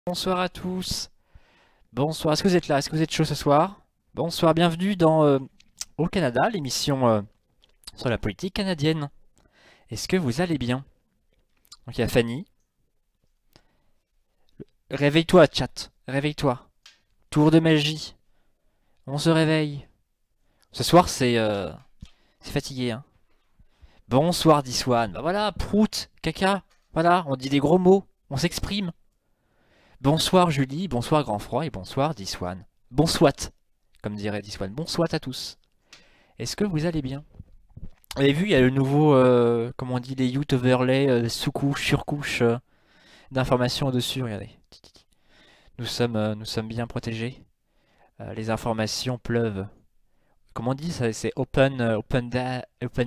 Bonsoir à tous. Bonsoir. Est-ce que vous êtes là? Est-ce que vous êtes chaud ce soir? Bonsoir, bienvenue dans Au Canada, l'émission sur la politique canadienne. Est-ce que vous allez bien? Donc il y a Fanny. Réveille-toi, chat. Réveille-toi. Tour de magie. On se réveille. Ce soir, c'est fatigué, hein. Bonsoir, Diswan. Bah voilà, prout, caca. Voilà, on dit des gros mots. On s'exprime. Bonsoir, Julie. Bonsoir, Grand Froid. Et bonsoir, Diswan. Bonsoit, comme dirait Diswan. Bonsoir à tous. Est-ce que vous allez bien? Vous avez vu, il y a le nouveau, comment on dit, les youth overlay, sous-couche, sur-couche d'informations au-dessus, regardez. Nous sommes bien protégés. Les informations pleuvent. Comment on dit ça? C'est open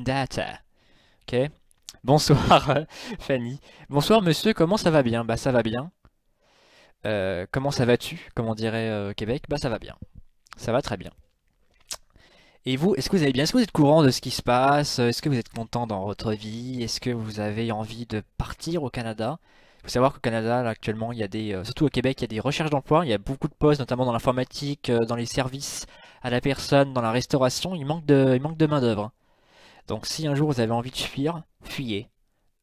data. Ok. Bonsoir, Fanny. Bonsoir, monsieur, comment ça va bien? Bah, ça va bien. Comment ça va-tu? Comme on dirait Québec? Bah, ça va bien. Ça va très bien. Et vous, est-ce que vous allez bien? Est-ce que vous êtes courant de ce qui se passe? Est-ce que vous êtes content dans votre vie? Est-ce que vous avez envie de partir au Canada? Il faut savoir qu'au Canada, là, actuellement, il y a surtout au Québec, il y a des recherches d'emploi. Il y a beaucoup de postes, notamment dans l'informatique, dans les services à la personne, dans la restauration. Il manque de main-d'œuvre. Donc, si un jour vous avez envie de fuir, fuyez.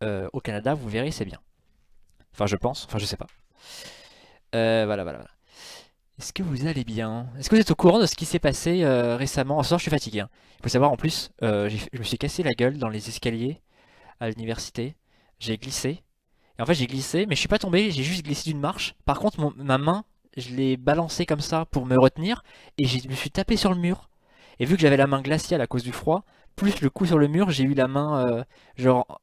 Au Canada, vous verrez, c'est bien. Enfin, je pense. Enfin, je sais pas. Voilà, voilà, voilà. Est-ce que vous allez bien? Est-ce que vous êtes au courant de ce qui s'est passé récemment? Ce soir, je suis fatigué, hein. Il faut savoir, en plus, je me suis cassé la gueule dans les escaliers à l'université. J'ai glissé. Et en fait, j'ai glissé, mais je suis pas tombé, j'ai juste glissé d'une marche. Par contre, ma main, je l'ai balancée comme ça pour me retenir, et je me suis tapé sur le mur. Et vu que j'avais la main glaciale à cause du froid, plus le coup sur le mur, j'ai eu la main genre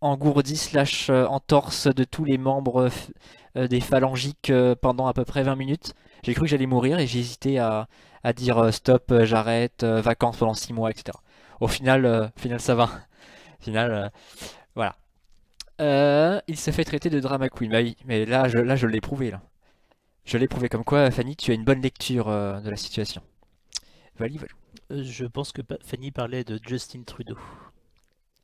engourdi slash entorse de tous les membres des phalangiques pendant à peu près 20 minutes. J'ai cru que j'allais mourir et j'ai hésité à dire stop, j'arrête, vacances pendant 6 mois, etc. Au final ça va. Au final, voilà. Il se fait traiter de drama queen. Bah oui, mais là, je l'ai prouvé, là. Je l'ai prouvé comme quoi, Fanny, tu as une bonne lecture de la situation. Vali, voilà. Je pense que Fanny parlait de Justin Trudeau.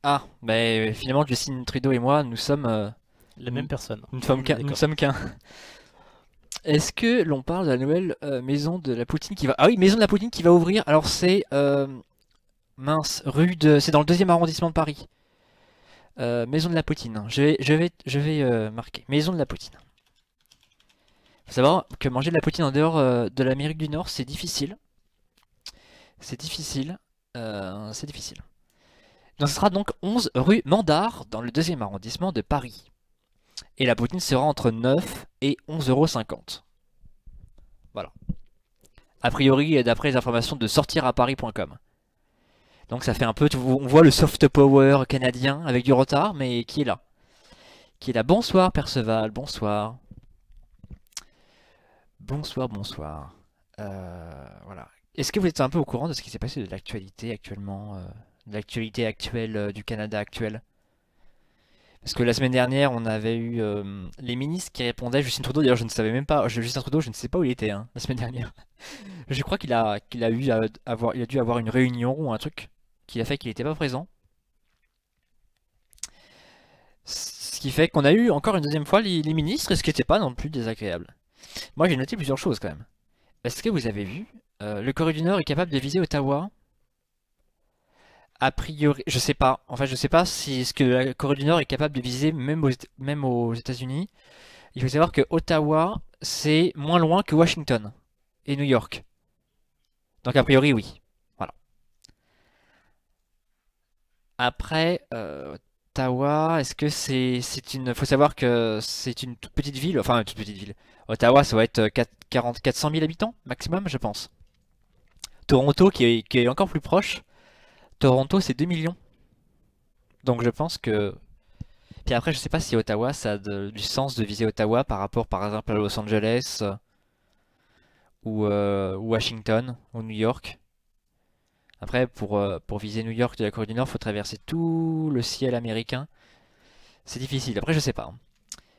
Ah, bah finalement, Justin Trudeau et moi, La nous, même personne. nous ne On sommes est qu'un. Nous ne d'accord. sommes qu'un. Est-ce que l'on parle de la nouvelle maison de la Poutine qui va... Ah oui, maison de la Poutine qui va ouvrir. Alors c'est... mince, rue de... C'est dans le deuxième arrondissement de Paris. Maison de la Poutine. Je vais marquer. Maison de la Poutine. Faut savoir que manger de la poutine en dehors de l'Amérique du Nord, c'est difficile. C'est difficile. C'est difficile. Donc ce sera donc 11 rue Mandar, dans le deuxième arrondissement de Paris. Et la poutine sera entre 9 et 11,50 €. Voilà. A priori, d'après les informations de sortiraparis.com. Donc ça fait un peu, on voit le soft power canadien avec du retard, mais qui est là. Qui est là. Bonsoir Perceval, bonsoir. Bonsoir, bonsoir. Voilà. Est-ce que vous êtes un peu au courant de ce qui s'est passé de l'actualité actuellement, de l'actualité actuelle du Canada actuel? Parce que la semaine dernière, on avait eu les ministres qui répondaient. Justin Trudeau, d'ailleurs, je ne savais même pas. Justin Trudeau, je ne sais pas où il était hein, la semaine dernière. Je crois il a dû avoir une réunion ou un truc qui a fait qu'il n'était pas présent. Ce qui fait qu'on a eu encore une deuxième fois les ministres, et ce qui n'était pas non plus désagréable. Moi, j'ai noté plusieurs choses quand même. Est-ce que vous avez vu le Corée du Nord est capable de viser Ottawa? A priori, je sais pas. En fait, je sais pas si ce que la Corée du Nord est capable de viser même aux États-Unis. Il faut savoir que Ottawa, c'est moins loin que Washington et New York. Donc a priori, oui. Voilà. Après, Ottawa, est-ce que c'est une... Faut savoir que c'est une toute petite ville, enfin une toute petite ville. Ottawa, ça va être 400 000 habitants maximum, je pense. Toronto, qui est encore plus proche. Toronto, c'est 2 millions. Donc je pense que... Puis après, je sais pas si Ottawa, ça a du sens de viser Ottawa par rapport, par exemple, à Los Angeles ou Washington ou New York. Après, pour viser New York de la Corée du Nord, faut traverser tout le ciel américain. C'est difficile. Après, je sais pas, hein.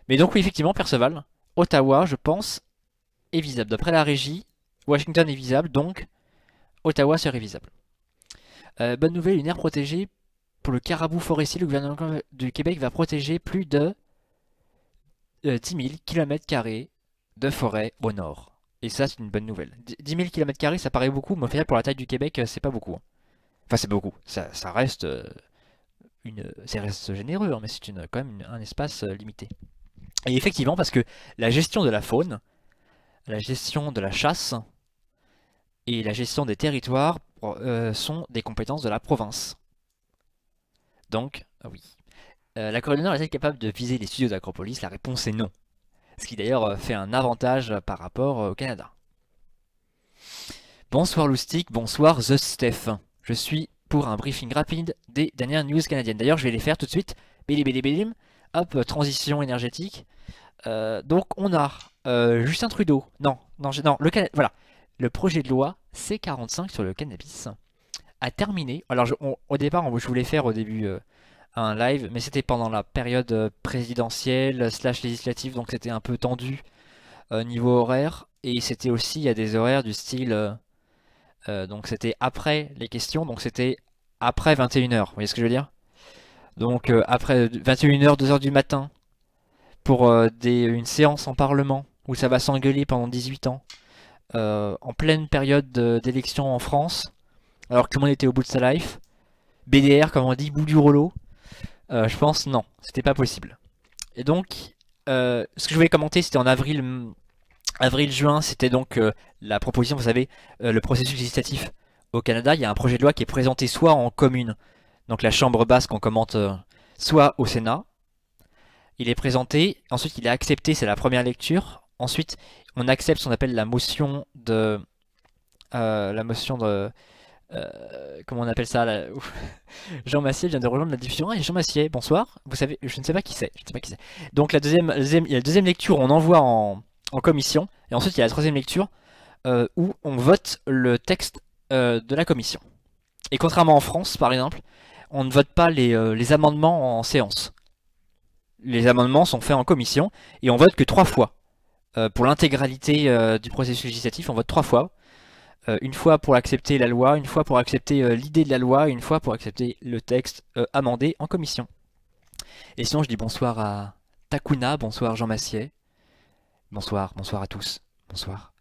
Mais donc oui, effectivement, Perceval, Ottawa, je pense, est visable. D'après la régie, Washington est visable, donc Ottawa serait visable. Bonne nouvelle, une aire protégée pour le caribou forestier. Le gouvernement du Québec va protéger plus de 10 000 km². de forêt au nord. Et ça, c'est une bonne nouvelle. 10 000 km², ça paraît beaucoup, mais au final, pour la taille du Québec, c'est pas beaucoup, hein. Enfin, c'est beaucoup. Ça reste ça reste généreux, hein, mais c'est quand même un espace limité. Et effectivement, parce que la gestion de la faune, la gestion de la chasse et la gestion des territoires sont des compétences de la province. Donc, oui. La Corée du Nord est-elle capable de viser les studios d'Acropolis? La réponse est non. Ce qui d'ailleurs fait un avantage par rapport au Canada. Bonsoir Loustic, bonsoir The Steph. Je suis pour un briefing rapide des dernières news canadiennes. D'ailleurs, je vais les faire tout de suite. Bélim, bélim, bélim. Hop, transition énergétique. Donc, on a Justin Trudeau. Non, voilà. Le projet de loi C45 sur le cannabis a terminé. Alors, au départ, je voulais faire au début un live, mais c'était pendant la période présidentielle / législative, donc c'était un peu tendu niveau horaire. Et c'était aussi à des horaires du style... donc c'était après les questions, donc c'était après 21h. Vous voyez ce que je veux dire? Donc après 21h, 2h du matin, pour une séance en parlement, où ça va s'engueuler pendant 18 ans, en pleine période d'élection en France, alors que tout le monde était au bout de sa life. BDR, comme on dit, bout du rouleau. Je pense non, c'était pas possible. Et donc, ce que je voulais commenter, c'était en avril-juin, c'était donc la proposition, vous savez, le processus législatif au Canada. Il y a un projet de loi qui est présenté soit en commune, donc la chambre basse qu'on commente, soit au Sénat. Il est présenté, ensuite il est accepté, c'est la première lecture. Ensuite, on accepte ce qu'on appelle la motion de... comment on appelle ça là. Jean Massier vient de rejoindre la diffusion. Ah, Jean Massier, bonsoir. Vous savez, je ne sais pas qui c'est. Donc il y a la deuxième lecture, on envoie en commission. Et ensuite il y a la troisième lecture où on vote le texte de la commission. Et contrairement en France, par exemple, on ne vote pas les amendements en séance. Les amendements sont faits en commission et on vote que 3 fois. Pour l'intégralité du processus législatif, on vote 3 fois. Une fois pour accepter la loi, une fois pour accepter l'idée de la loi, une fois pour accepter le texte amendé en commission. Et sinon, je dis bonsoir à Takuna, bonsoir Jean Massier. Bonsoir à tous. Bonsoir.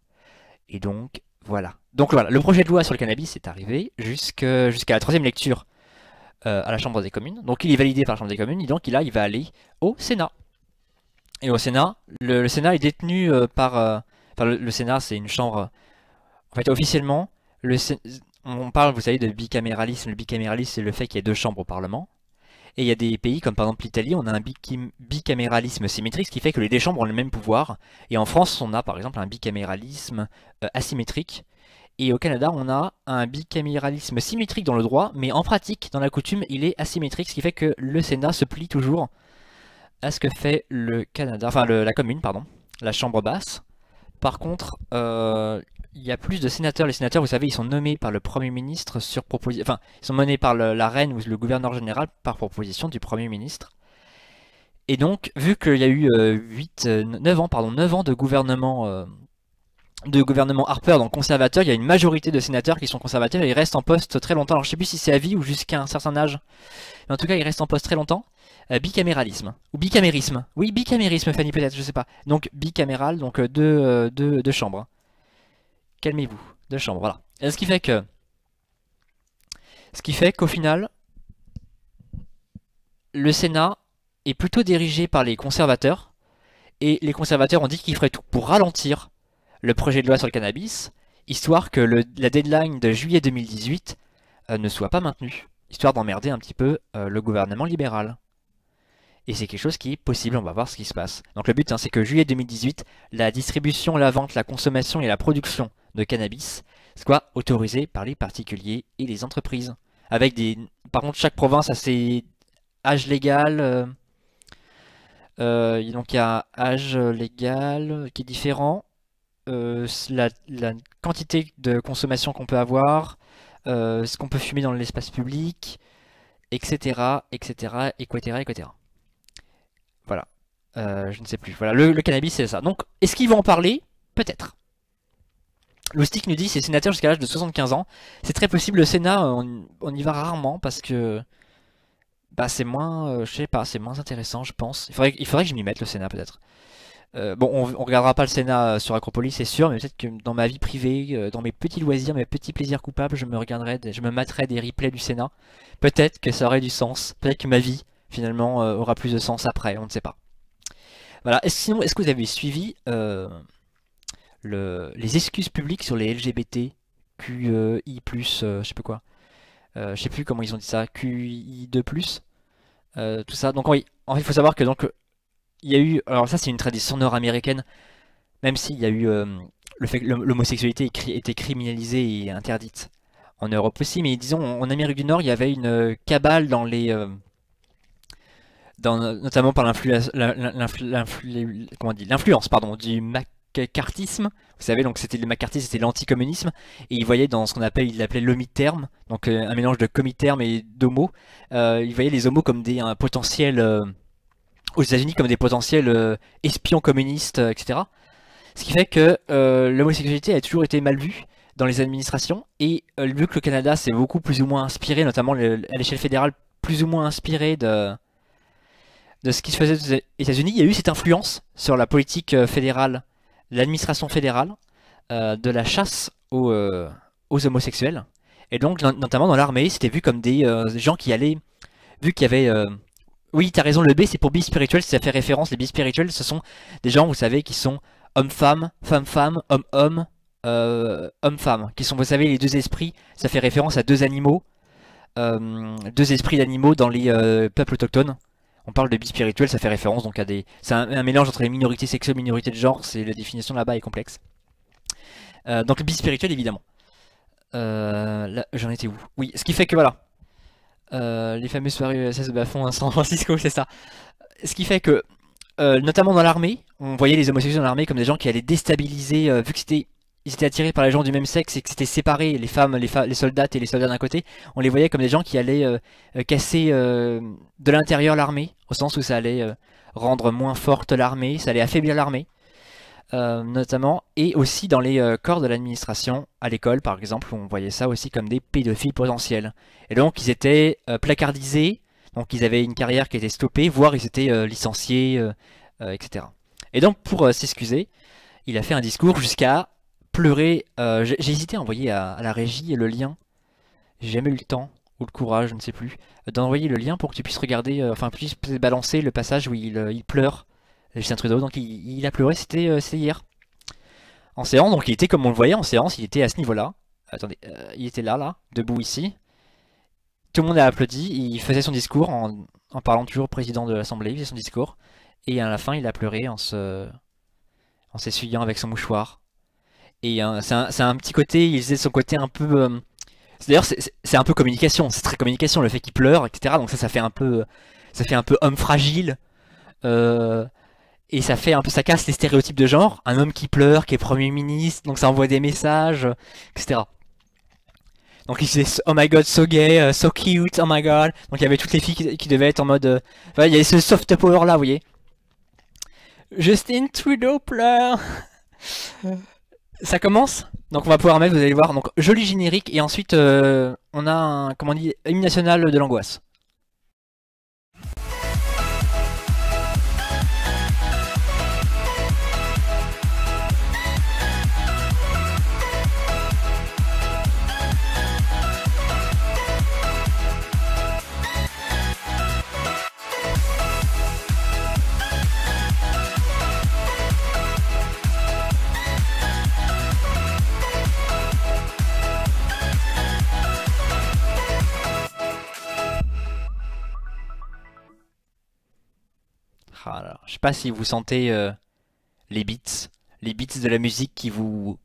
Et donc, voilà. Donc voilà, le projet de loi sur le cannabis est arrivé jusqu'à la troisième lecture à la Chambre des communes. Donc il est validé par la Chambre des communes, et donc il va aller au Sénat. Et au Sénat, le Sénat est détenu par... Enfin, le Sénat, c'est une chambre... En fait, officiellement, on parle, vous savez, de bicaméralisme. Le bicaméralisme, c'est le fait qu'il y ait 2 chambres au Parlement. Et il y a des pays, comme par exemple l'Italie, on a un bicaméralisme symétrique, ce qui fait que les 2 chambres ont le même pouvoir. Et en France, on a par exemple un bicaméralisme asymétrique. Et au Canada, on a un bicaméralisme symétrique dans le droit, mais en pratique, dans la coutume, il est asymétrique, ce qui fait que le Sénat se plie toujours à ce que fait le Canada, enfin la commune, pardon, la chambre basse. Par contre, il y a plus de sénateurs. Les sénateurs, vous savez, ils sont nommés par le Premier ministre sur proposition... Enfin, ils sont menés par la reine ou le gouverneur général par proposition du Premier ministre. Et donc, vu qu'il y a eu 9 ans de gouvernement Harper, donc conservateur, il y a une majorité de sénateurs qui sont conservateurs et ils restent en poste très longtemps. Alors je sais plus si c'est à vie ou jusqu'à un certain âge. Mais en tout cas, ils restent en poste très longtemps. Bicaméralisme. Ou bicamérisme. Oui, bicamérisme, Fanny, peut-être, je sais pas. Donc bicaméral, donc deux chambres. Calmez-vous. 2 chambres, voilà. Et ce qui fait qu'au final, le Sénat est plutôt dirigé par les conservateurs. Et les conservateurs ont dit qu'ils feraient tout pour ralentir le projet de loi sur le cannabis, histoire que la deadline de juillet 2018 ne soit pas maintenue, histoire d'emmerder un petit peu le gouvernement libéral. Et c'est quelque chose qui est possible, on va voir ce qui se passe. Donc le but, c'est que juillet 2018, la distribution, la vente, la consommation et la production de cannabis soit autorisée par les particuliers et les entreprises. Par contre, chaque province a ses âges légal. Donc il y a âge légal qui est différent. La quantité de consommation qu'on peut avoir, ce qu'on peut fumer dans l'espace public, etc., etc., etc. Voilà. Je ne sais plus. Voilà, le cannabis, c'est ça. Donc, est-ce qu'ils vont en parler? Peut-être. Loustic nous dit c'est sénateur jusqu'à l'âge de 75 ans. C'est très possible. Le Sénat, on y va rarement parce que c'est moins, je sais pas, c'est moins intéressant, je pense. Il faudrait que je m'y mette, le Sénat, peut-être. Bon, on regardera pas le Sénat sur Acropolis, c'est sûr, mais peut-être que dans ma vie privée, dans mes petits loisirs, mes petits plaisirs coupables, je me materai des replays du Sénat. Peut-être que ça aurait du sens. Peut-être que ma vie, finalement, aura plus de sens après, on ne sait pas. Voilà. Sinon, est-ce que vous avez suivi les excuses publiques sur les LGBT, QI+, je sais plus quoi. Je sais plus comment ils ont dit ça, QI2+, tout ça. Donc oui, en fait, il faut savoir que donc il y a eu, alors ça c'est une tradition nord-américaine, même s'il y a eu le fait que l'homosexualité était criminalisée et interdite en Europe aussi, mais disons en Amérique du Nord il y avait une cabale dans notamment par l'influence pardon du McCarthyisme. Vous savez, donc c'était le McCarthyisme, c'était l'anticommunisme, et il voyait dans ce il appelait l'homi-terme, donc un mélange de comiterme et d'homo. Il voyait les homos comme des potentiels aux États-Unis comme des potentiels espions communistes, etc. Ce qui fait que l'homosexualité a toujours été mal vue dans les administrations, et vu que le Canada s'est beaucoup plus ou moins inspiré, notamment à l'échelle fédérale, plus ou moins inspiré de ce qui se faisait aux États-Unis, il y a eu cette influence sur la politique fédérale, l'administration fédérale, de la chasse aux homosexuels. Et donc, notamment dans l'armée, c'était vu comme des gens qui allaient, vu qu'il y avait... oui, t'as raison, le B c'est pour bispirituel, ça fait référence, les bispirituels, ce sont des gens, vous savez, qui sont homme-femme, femme-femme, homme-homme, homme-femme, qui sont, vous savez, les deux esprits, ça fait référence à deux animaux, deux esprits d'animaux dans les peuples autochtones. On parle de bispirituel, ça fait référence donc à des... C'est un mélange entre les minorités sexuelles et les minorités de genre, c'est la définition là-bas est complexe. Donc le bispirituel évidemment. Là, j'en étais où? Oui, ce qui fait que voilà. Les fameuses soirées USS Bafon à San Francisco, c'est ça. Ce qui fait que, notamment dans l'armée, on voyait les homosexuels dans l'armée comme des gens qui allaient déstabiliser, vu que ils étaient attirés par les gens du même sexe et que c'était séparé, les femmes, les soldates et les soldats d'un côté, on les voyait comme des gens qui allaient casser de l'intérieur l'armée, au sens où ça allait rendre moins forte l'armée, ça allait affaiblir l'armée, notamment, et aussi dans les corps de l'administration, à l'école par exemple, on voyait ça aussi comme des pédophiles potentiels. Et donc ils étaient placardisés, donc ils avaient une carrière qui était stoppée, voire ils étaient licenciés, etc. Et donc pour s'excuser, il a fait un discours jusqu'à pleurer. J'ai hésité à envoyer à la régie le lien. J'ai jamais eu le temps ou le courage, je ne sais plus, d'envoyer le lien pour que tu puisses regarder, enfin puisses balancer le passage où il pleure, Justin Trudeau. Donc il a pleuré, c'était hier en séance. Donc il était comme on le voyait en séance, il était à ce niveau-là. Attendez, il était là, debout ici. Tout le monde a applaudi. Il faisait son discours en parlant toujours au président de l'Assemblée. Il faisait son discours et à la fin il a pleuré en s'essuyant avec son mouchoir. Et c'est un petit côté, il faisait son côté un peu... D'ailleurs, c'est un peu communication, c'est très communication, le fait qu'il pleure, etc. Donc ça fait un peu homme fragile. Et ça fait un peu, ça casse les stéréotypes de genre. Un homme qui pleure, qui est Premier ministre, donc ça envoie des messages, etc. Donc il disait oh my god, so gay, so cute, oh my god. Donc il y avait toutes les filles qui devaient être en mode... Enfin, il y avait ce soft power là, vous voyez. Justin Trudeau pleure. Ça commence, donc on va pouvoir mettre, vous allez voir, donc joli générique, et ensuite on a un, comment on dit, hymne national de l'angoisse. Alors, je sais pas si vous sentez les beats de la musique qui vous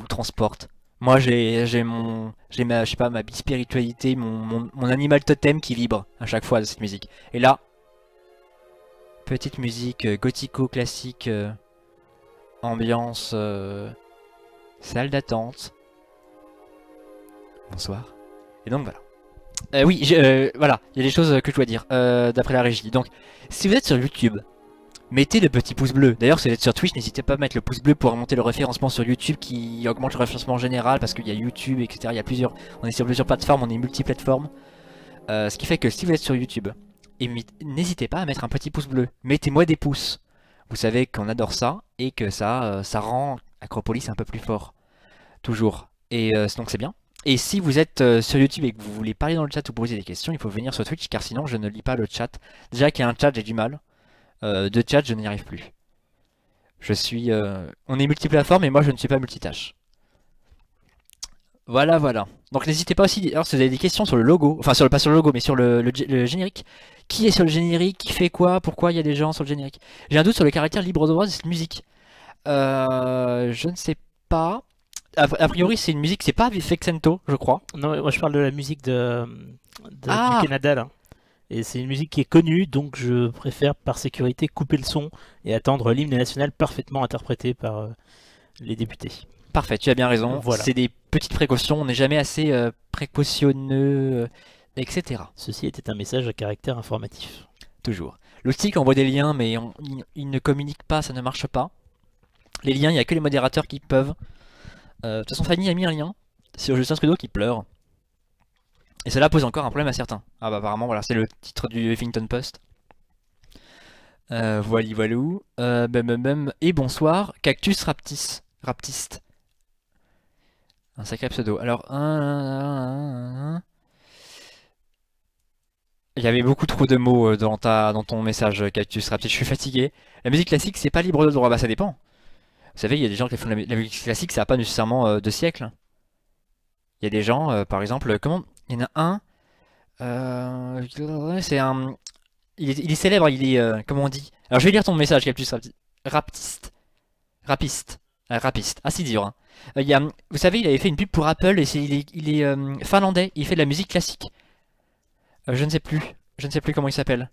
transportent. Moi, j'ai ma, je sais pas, ma bispiritualité, mon animal totem qui vibre à chaque fois de cette musique. Et là, petite musique gothico-classique, ambiance salle d'attente. Bonsoir. Et donc voilà. Oui, voilà, il y a des choses que je dois dire d'après la régie. Donc, si vous êtes sur YouTube, mettez le petit pouce bleu. D'ailleurs, si vous êtes sur Twitch, n'hésitez pas à mettre le pouce bleu pour remonter le référencement sur YouTube qui augmente le référencement général parce qu'il y a YouTube, etc. Il y a on est sur plusieurs plateformes, on est multiplateforme. Ce qui fait que si vous êtes sur YouTube, n'hésitez pas à mettre un petit pouce bleu. Mettez-moi des pouces. vous savez qu'on adore ça et que ça rend Acropolis un peu plus fort. Toujours. Et donc c'est bien. Et si vous êtes sur YouTube et que vous voulez parler dans le chat ou poser des questions, il faut venir sur Twitch car sinon je ne lis pas le chat. Déjà qu'il y a un chat, j'ai du mal. De chat, je n'y arrive plus. On est multiplateforme et moi je ne suis pas multitâche. Voilà, voilà. Donc n'hésitez pas aussi, alors si vous avez des questions sur le logo, enfin pas sur le logo, mais sur le générique. Qui est sur le générique? Qui fait quoi? Pourquoi il y a des gens sur le générique? J'ai un doute sur le caractère libre de droit de cette musique. Je ne sais pas. A priori, c'est une musique, c'est pas Vexento, je crois. Non, moi je parle de la musique Ah. du Canada là. Et c'est une musique qui est connue, donc je préfère par sécurité couper le son et attendre l'hymne national parfaitement interprété par les députés. Parfait, tu as bien raison. Voilà. C'est des petites précautions, on n'est jamais assez précautionneux, etc. Ceci était un message à caractère informatif. Toujours. Le stick envoie des liens, mais il ne communique pas, ça ne marche pas. Les liens, il n'y a que les modérateurs qui peuvent. De toute façon, Fanny a mis un lien sur Justin Trudeau qui pleure. Et cela pose encore un problème à certains. Ah bah apparemment, voilà, c'est le titre du Huffington Post. Voili voilou. Et bonsoir, Cactus Raptiste. Un sacré pseudo. Alors, il y avait beaucoup trop de mots dans ton message, Cactus Raptiste. Je suis fatigué. La musique classique, c'est pas libre de droit. Bah ça dépend. Vous savez, il y a des gens qui font la musique classique, ça n'a pas nécessairement de siècle. Il y a des gens, par exemple, il y en a un. C'est un. Il est célèbre, comment on dit? Alors je vais lire ton message, Cactus Rapiste. Rapiste. Ah, c'est dur. Hein. Vous savez, il avait fait une pub pour Apple et il est finlandais. Il fait de la musique classique. Je ne sais plus. Je ne sais plus comment il s'appelle.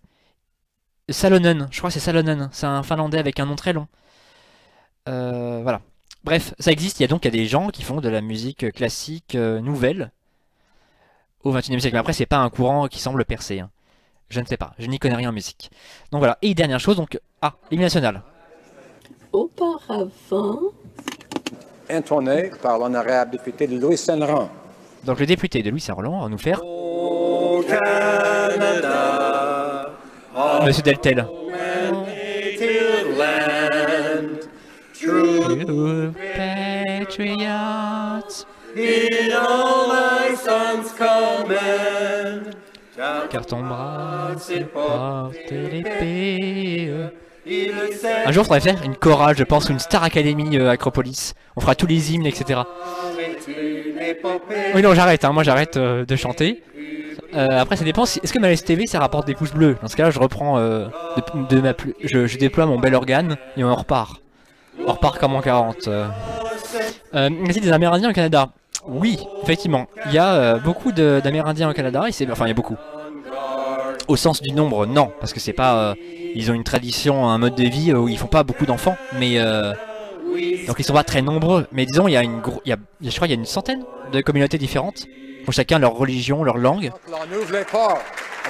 Salonen. Je crois que c'est Salonen. C'est un finlandais avec un nom très long. Voilà. Bref, ça existe. Il y a des gens qui font de la musique classique nouvelle au XXIe siècle. Mais après, c'est pas un courant qui semble percer. Hein. Je ne sais pas. Je n'y connais rien en musique. Donc voilà. Et dernière chose, donc. Ah, l'hymne national. Auparavant. Intoné par l'honorable député de Louis Saint-Laurent. Donc le député de Louis Saint-Laurent va nous faire. Au Canada, Monsieur Deltel. True patriots, in all my sons command. Car ton bras porte l'épée. Un jour, il faudrait faire une chorale, je pense, ou une Star Academy Acropolis. On fera tous les hymnes, etc. Oui, non, j'arrête, hein, moi j'arrête de chanter. Après, ça dépend. Est-ce que ma STV ça rapporte des pouces bleus? Dans ce cas-là, je reprends je déploie mon bel organe et on repart. On repart comme en 40. Merci des Amérindiens au Canada. Oui, effectivement. Il y a beaucoup d'Amérindiens au Canada. Enfin, il y a beaucoup. Au sens du nombre, non. Parce que c'est pas... ils ont une tradition, un mode de vie où ils font pas beaucoup d'enfants. Mais... donc ils sont pas très nombreux. Mais disons, je crois qu'il y a une centaine de communautés différentes. Pour chacun leur religion, leur langue.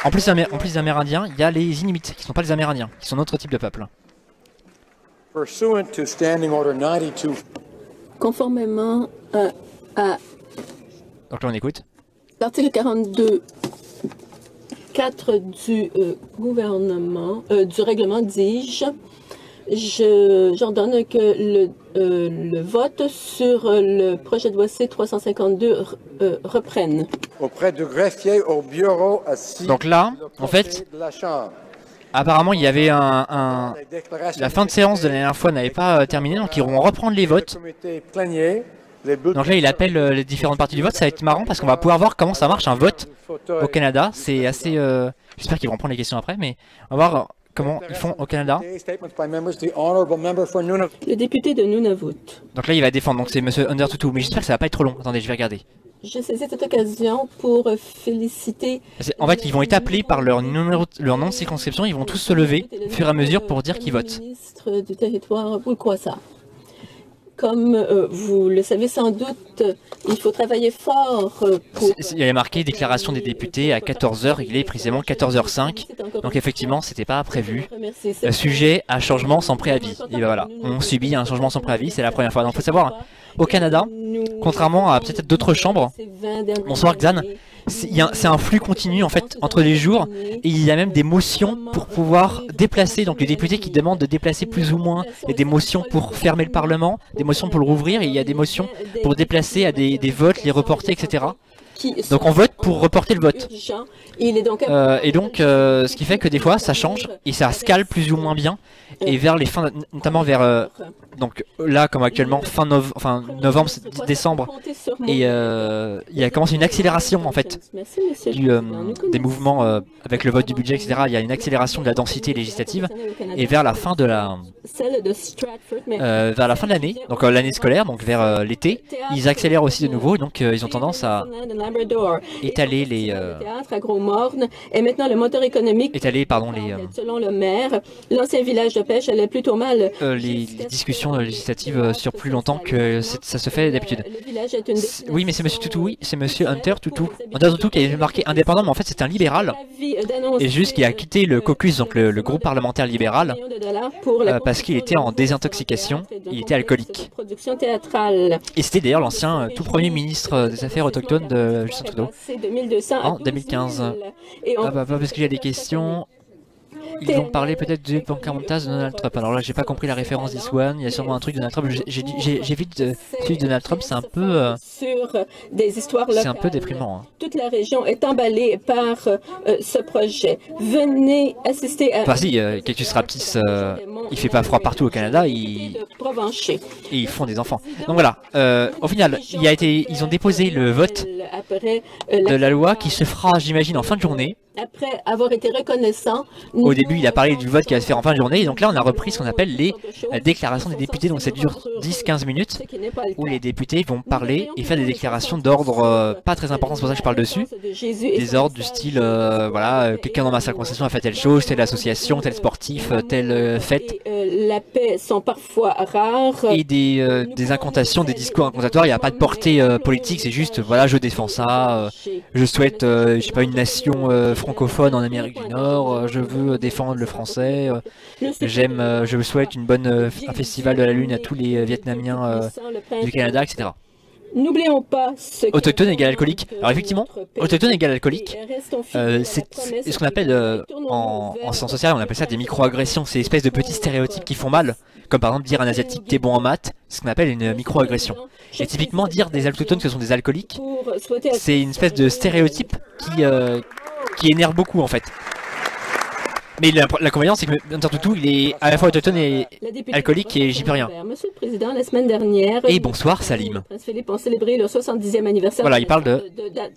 En plus des Amérindiens, il y a les Inuits, qui sont pas les Amérindiens, qui sont notre type de peuple. Conformément à Donc là on écoute. l'article 42.4 du gouvernement, du règlement, dis-je, j'ordonne que le vote sur le projet de loi C-352 reprenne. Auprès du greffier au bureau assis. Donc là, en fait, apparemment il y avait la fin de séance de la dernière fois n'avait pas terminé, donc ils vont reprendre les votes. Donc là il appelle les différentes parties du vote, ça va être marrant parce qu'on va pouvoir voir comment ça marche un vote au Canada. C'est assez... j'espère qu'ils vont prendre les questions après, mais on va voir comment ils font au Canada. Le député de Nunavut. Donc là il va défendre, donc c'est Monsieur Undertutu, mais j'espère que ça va pas être trop long. Attendez, je vais regarder. Je saisis cette occasion pour féliciter... En fait, ils vont être appelés par leur nom de circonscription, ils vont tous se lever au fur et à mesure pour dire qu'ils votent. Le ministre du territoire, Boulkwassa. Comme vous le savez sans doute, il faut travailler fort pour... Il y avait marqué déclaration des députés à 14h, il est précisément 14h05. Donc effectivement, c'était pas prévu. Sujet à changement sans préavis. Et ben voilà, on subit un changement sans préavis, c'est la première fois. Donc il faut savoir, au Canada, contrairement à peut-être d'autres chambres, bonsoir Xan, c'est un flux continu en fait entre les jours, et il y a même des motions pour pouvoir déplacer, donc les députés qui demandent de déplacer plus ou moins, il y a des motions pour fermer le Parlement, des motions pour le rouvrir, et il y a des motions pour déplacer à des votes, les reporter, etc. Donc on vote pour reporter le vote. Ce qui fait que des fois ça change et ça se cale plus ou moins bien. Et vers les fins, notamment vers donc là comme actuellement novembre, décembre, et il y a commencé une accélération en fait des mouvements avec le vote du budget, etc. Il y a une accélération de la densité législative, et vers la fin de l'année, donc l'année scolaire, donc vers l'été, ils accélèrent aussi de nouveau, donc ils ont tendance à étaler les selon le maire, l'ancien village de pêche allait plutôt mal. Les discussions législatives sur plus longtemps que ça se fait d'habitude. Oui, mais c'est Monsieur Toutou, oui, c'est Monsieur Hunter Toutou qui avait marqué indépendant, mais en fait c'est un libéral, et juste qui a quitté le caucus, donc le groupe parlementaire libéral, parce qu'il était en désintoxication, il était alcoolique. Et c'était d'ailleurs l'ancien tout premier ministre des Affaires autochtones de Justin Trudeau en 2015. Parce qu'il y a des questions. Ils vont parler peut-être du Pocahontas de Donald Trump. Alors là, j'ai pas compris la référence d'Is One. Il y a sûrement un truc de Donald Trump. J'ai vite celui de Donald Trump. C'est un peu, c'est un peu déprimant. Hein. Toute la région est emballée par ce projet. Venez assister à. Enfin si, Cactus Raptis, il fait pas froid partout au Canada. Et ils font des enfants. Donc voilà. Au final, ils ont déposé le vote de la loi qui se fera, j'imagine, en fin de journée. Après avoir été reconnaissant, au début, il a parlé du vote qui va se faire en fin de journée, et donc là, on a repris ce qu'on appelle les déclarations des députés. Donc ça dure 10-15 minutes, où les députés vont parler et faire des déclarations d'ordre pas très important, c'est pour ça que je parle dessus. Des ordres du style, voilà, quelqu'un dans ma circonscription a fait telle chose, telle association, tel sportif, telle fête. La paix sont parfois rares. Et des incantations, des discours incantatoires. Il n'y a pas de portée politique, c'est juste, voilà, je défends ça, je souhaite, je sais pas, une nation francophone en Amérique du Nord, je veux défendre le français, je souhaite un festival de la Lune à tous les Vietnamiens du Canada, etc. N'oublions pas autochtone égale alcoolique. Alors effectivement, autochtone égale alcoolique, c'est ce qu'on appelle en sciences sociales, on appelle ça des microagressions. C'est espèces de petits stéréotypes qui font mal, comme par exemple dire à un asiatique t'es bon en maths, c'est ce qu'on appelle une microagression. Et typiquement dire des autochtones que ce sont des alcooliques, c'est une espèce de stéréotype qui énerve beaucoup en fait. Mais l'inconvénient, c'est que Hunter Toutou, il est à la fois autochtone et alcoolique, et j'y peux rien. Monsieur le Président, la semaine dernière, et bonsoir Salim. Prince Philippe ont célébré le 70e anniversaire. Voilà, il parle de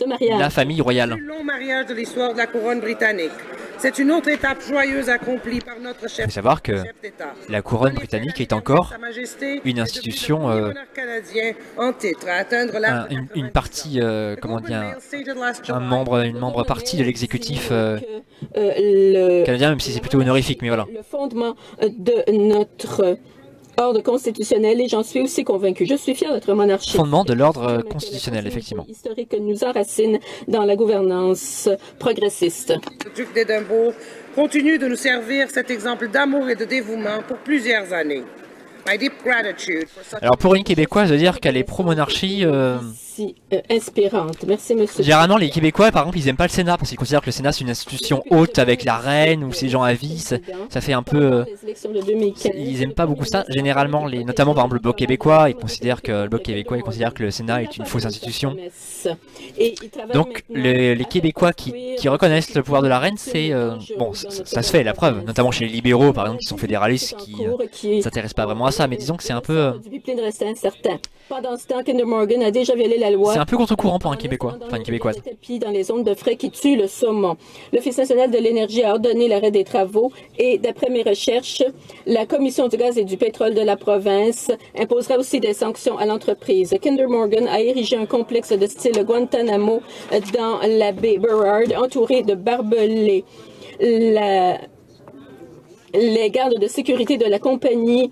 mariage. La famille royale. Le plus long mariage de l'histoire de la couronne britannique. C'est une autre étape joyeuse accomplie par notre chef. Il faut savoir que la couronne britannique est encore une institution, une partie, comment dire, une membre partie de l'exécutif canadien, même si c'est plutôt honorifique, mais voilà. Le fondement de notre ordre constitutionnel, et j'en suis aussi convaincu. Je suis fier d'être monarchiste. Fondement de l'ordre constitutionnel, effectivement. Historique nous enracine dans la gouvernance progressiste. Le duc d'Édimbourg continue de nous servir cet exemple d'amour et de dévouement pour plusieurs années. Alors pour une Québécoise, de dire qu'elle est pro-monarchie, inspirante. Merci, monsieur. Généralement, les Québécois, par exemple, ils aiment pas le Sénat parce qu'ils considèrent que le Sénat c'est une institution haute avec la reine ou ces gens à vie. Ça fait un peu. Ils aiment pas beaucoup ça. Généralement, notamment par exemple le Bloc québécois, ils considèrent que le Sénat est une fausse institution. Donc les Québécois qui reconnaissent le pouvoir de la reine, c'est bon, ça se fait, la preuve. Notamment chez les libéraux, par exemple, qui sont fédéralistes, qui s'intéressent pas vraiment à ça. Mais disons que c'est un peu. Pendant ce temps, Kinder Morgan a déjà violé la loi. C'est un peu contre-courant pour un Québécois, enfin une Québécoise. Dans les zones de frais qui tuent le saumon. L'Office national de l'énergie a ordonné l'arrêt des travaux et, d'après mes recherches, la Commission du gaz et du pétrole de la province imposera aussi des sanctions à l'entreprise. Kinder Morgan a érigé un complexe de style Guantanamo dans la baie Burrard, entouré de barbelés. Les gardes de sécurité de la compagnie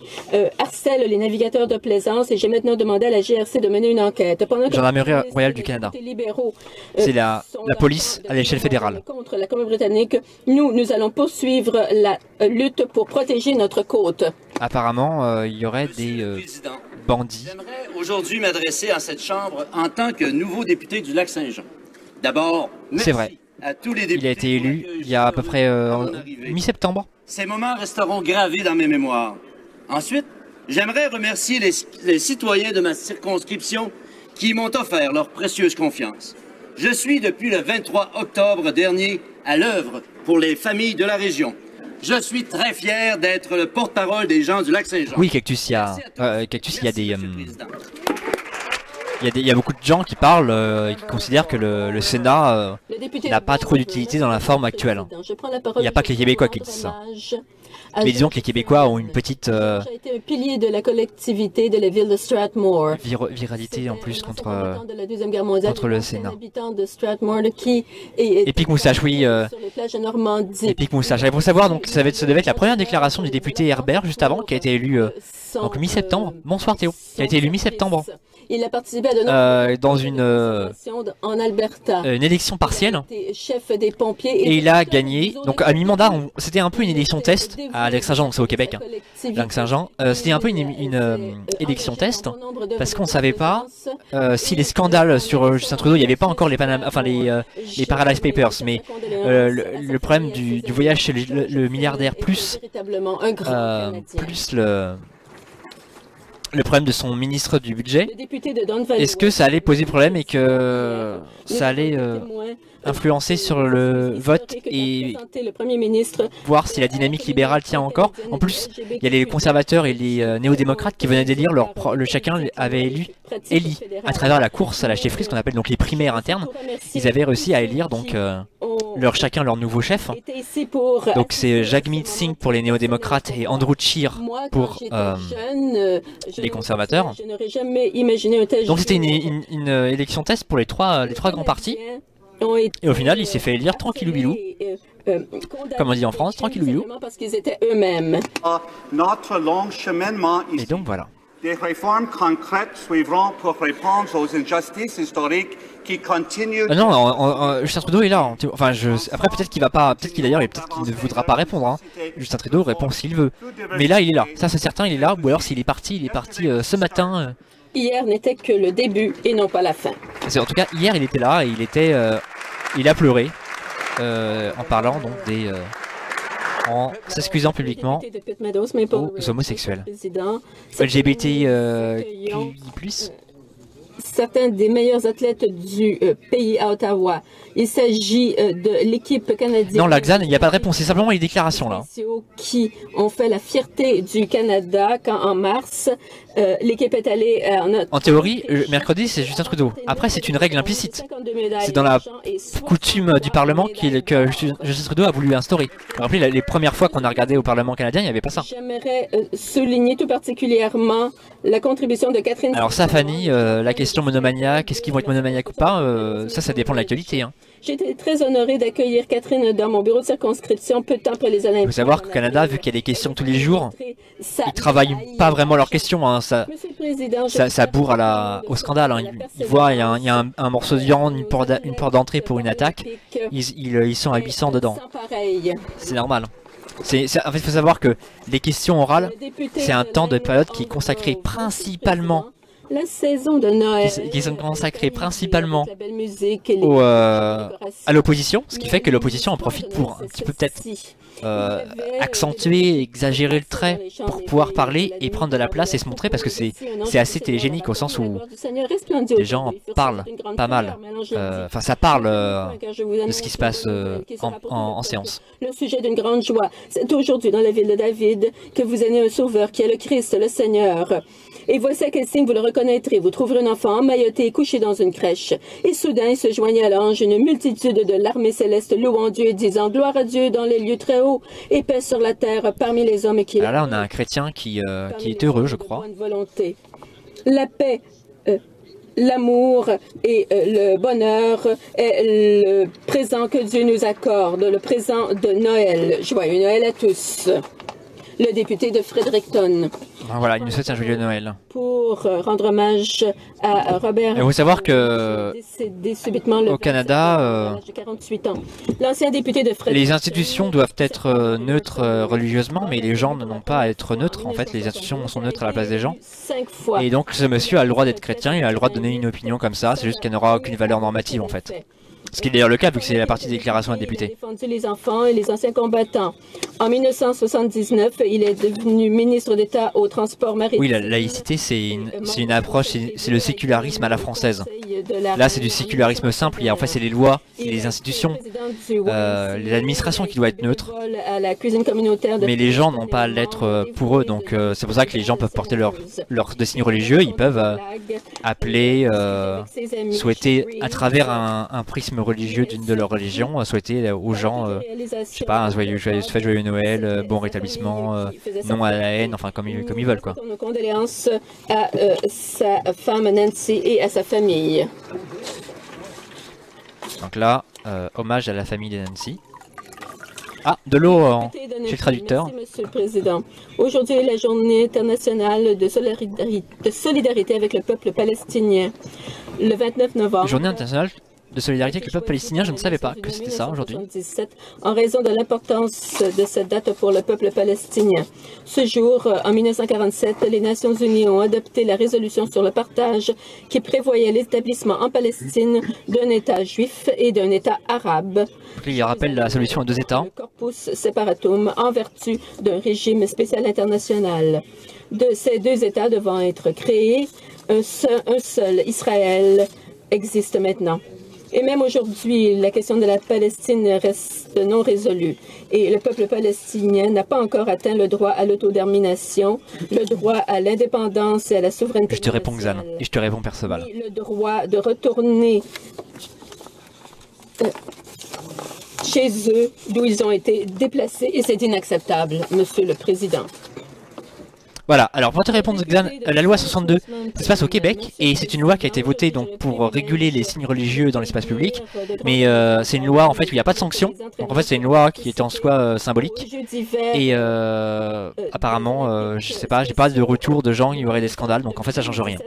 harcèlent les navigateurs de plaisance, et j'ai maintenant demandé à la GRC de mener une enquête. Gendarmerie royale du Canada. C'est la police à l'échelle fédérale. Contre la Colombie-Britannique, nous allons poursuivre la lutte pour protéger notre côte. Apparemment, il y aurait des bandits. J'aimerais aujourd'hui m'adresser à cette Chambre en tant que nouveau député du Lac-Saint-Jean. D'abord, C'est merci vrai. à tous les députés. Il a été élu il y a à peu près mi-septembre. Ces moments resteront gravés dans mes mémoires. Ensuite, j'aimerais remercier les citoyens de ma circonscription qui m'ont offert leur précieuse confiance. Je suis depuis le 23 octobre dernier à l'œuvre pour les familles de la région. Je suis très fier d'être le porte-parole des gens du Lac-Saint-Jean. Oui, Cactus, il y a des... Il y a beaucoup de gens qui parlent et qui considèrent que le Sénat n'a pas trop d'utilité dans la forme actuelle. Il n'y a pas que les Québécois qui disent ça. Mais disons que les Québécois ont une petite J'ai été un pilier de la collectivité de la ville de Strathmore. viralité en plus contre de la Deuxième Guerre mondiale. contre le Sénat. Un habitant de Strathmore qui est Épique Moustache, oui. sur les plages de Normandie. Épique Moustache. Il faut savoir, donc ça devait être la première déclaration du député Herbert juste avant, qui a été élu donc mi-septembre. Bonsoir Théo. Qui a été élu mi-septembre. Il a participé à de nombreuses Dans une en Alberta. élection partielle. Chef des pompiers Et il a gagné. Donc à mi-mandat, c'était un peu une élection test à Lac-Saint-Jean, donc c'est au Québec. Hein. Lac-Saint-Jean. C'était un peu une élection test parce qu'on savait pas si les scandales sur Justin Trudeau, il n'y avait pas encore les Paradise Papers, mais le problème du voyage chez le milliardaire plus le problème de son ministre du budget, est-ce que ça allait poser problème et que ça allait influencer sur le vote et voir si la dynamique libérale tient encore. En plus, il y a les conservateurs et les néo-démocrates qui venaient d'élire chacun avait élu à travers la course à la chefferie, ce qu'on appelle donc les primaires internes. Ils avaient réussi à élire donc chacun leur nouveau chef. Donc c'est Jagmeet Singh pour les néo-démocrates et Andrew Scheer pour les conservateurs. Donc c'était une élection test pour les trois grands partis. Et au final, il s'est fait élire tranquillou bilou. Comme on dit en France, tranquillou bilou. Parce qu'ils étaient eux-mêmes. Notre long cheminement Et donc voilà. des réformes concrètes suivront pour répondre aux injustices historiques qui continuent. Non, Justin Trudeau est là. Enfin, après peut-être qu'il va pas, peut-être qu'il d'ailleurs, peut-être qu'il ne voudra pas répondre. Hein. Justin Trudeau répond s'il veut. Mais là, il est là. Ça, c'est certain, il est là. Ou alors, s'il est parti, il est parti ce matin. Hier n'était que le début et non pas la fin. En tout cas, hier, il était là et il a pleuré en parlant donc en s'excusant publiquement aux homosexuels. LGBTQI+. Certains des meilleurs athlètes du pays à Ottawa. Il s'agit de l'équipe canadienne. Non, la XAN, il n'y a pas de réponse, c'est simplement les déclarations là. Qui ont fait la fierté du Canada quand en mars, l'équipe est allée en théorie, mercredi c'est Justin Trudeau. Après c'est une règle implicite. C'est dans la coutume du Parlement que Justin Trudeau a voulu instaurer. Vous vous rappelez, les premières fois qu'on a regardé au Parlement canadien, il n'y avait pas ça. J'aimerais souligner tout particulièrement la contribution de Catherine. Alors ça, Fanny, la question monomaniaque, est-ce qu'ils vont être monomaniaques ou pas, ça dépend de l'actualité. Hein. J'ai été très honorée d'accueillir Catherine dans mon bureau de circonscription peu de temps après les Olympiques. Il faut savoir qu'au Canada, vu qu'il y a des questions tous les jours, ils travaillent pas vraiment leurs questions. Hein. Ça bourre au scandale. Hein. Ils voient, il y a un morceau de viande, une porte d'entrée pour une attaque. Ils sont à 800 dedans. C'est normal. En fait, il faut savoir que les questions orales, c'est un temps de période qui est consacré principalement la saison de Noël, qui sont consacrés principalement à l'opposition, ce qui fait que l'opposition en profite pour un petit peu peut-être accentuer, exagérer le trait pour pouvoir parler et prendre de la place et se montrer, parce que c'est assez télégénique au sens où les gens parlent pas mal. Enfin, ça parle de ce qui se passe en séance. Le sujet d'une grande joie, c'est aujourd'hui dans la ville de David que vous avez un sauveur qui est le Christ, le Seigneur. Et voici à quel signe vous le reconnaîtrez. Vous trouverez un enfant emmailloté et couché dans une crèche. Et soudain, il se joignait à l'ange une multitude de l'armée céleste louant Dieu et disant gloire à Dieu dans les lieux très hauts et paix sur la terre parmi les hommes qui... Alors là, on a un chrétien qui est heureux, je crois. La paix, l'amour et le bonheur est le présent que Dieu nous accorde, le présent de Noël. Joyeux Noël à tous. Le député de Fredericton. Voilà, il nous souhaite un joyeux Noël. Pour rendre hommage à Robert. Il faut savoir que décédé subitement au Canada, de 48 ans. L'ancien député de Fredericton. Les institutions doivent être neutres religieusement, mais les gens n'ont pas à être neutres. En fait, les institutions sont neutres à la place des gens. 5 fois. Et donc, ce monsieur a le droit d'être chrétien, il a le droit de donner une opinion comme ça. C'est juste qu'elle n'aura aucune valeur normative, en fait. Ce qui est d'ailleurs le cas vu que c'est la partie déclaration à Il a député. défendu les enfants et les anciens combattants. En 1979, il est devenu ministre d'État au transport maritime. Oui, la laïcité, c'est une approche, c'est le sécularisme à la française. Là, c'est du sécularisme simple. En fait, c'est les lois, les institutions, l'administration qui doit être neutre. Mais les gens n'ont pas à l'être pour eux. Donc, c'est pour ça que les gens peuvent porter leur de signes religieux. Ils peuvent appeler, souhaiter, à travers un prisme religieux d'une de leurs religions, souhaiter aux gens, je sais pas, un joyeux Noël, bon rétablissement, non à la haine, enfin comme ils veulent quoi. Nos condoléances à sa femme Nancy et à sa famille. Donc là, hommage à la famille de Nancy. Ah, de l'eau chez le traducteur. Merci, Monsieur le Président. Aujourd'hui est la journée internationale de solidarité avec le peuple palestinien. Le 29 novembre. Journée internationale de solidarité avec le peuple palestinien, je ne savais pas que c'était ça aujourd'hui. En raison de l'importance de cette date pour le peuple palestinien. Ce jour, en 1947, les Nations Unies ont adopté la résolution sur le partage qui prévoyait l'établissement en Palestine d'un État juif et d'un État arabe. Il rappelle la solution à deux États. Le corpus separatum en vertu d'un régime spécial international. De ces deux États devant être créés, un seul Israël existe maintenant. Et même aujourd'hui, la question de la Palestine reste non résolue. Et le peuple palestinien n'a pas encore atteint le droit à l'autodétermination, le droit à l'indépendance et à la souveraineté. Je te réponds, Xan, et je te réponds, Perceval. Le droit de retourner chez eux, d'où ils ont été déplacés, et c'est inacceptable, Monsieur le Président. Voilà, alors pour te répondre, Xan, la loi 62, ça se passe au Québec, et c'est une loi qui a été votée donc pour réguler les signes religieux dans l'espace public, mais c'est une loi en fait où il n'y a pas de sanction, donc en fait c'est une loi qui est en soi symbolique, et apparemment, je sais pas, j'ai pas de retour de gens, il y aurait des scandales, donc en fait ça change rien.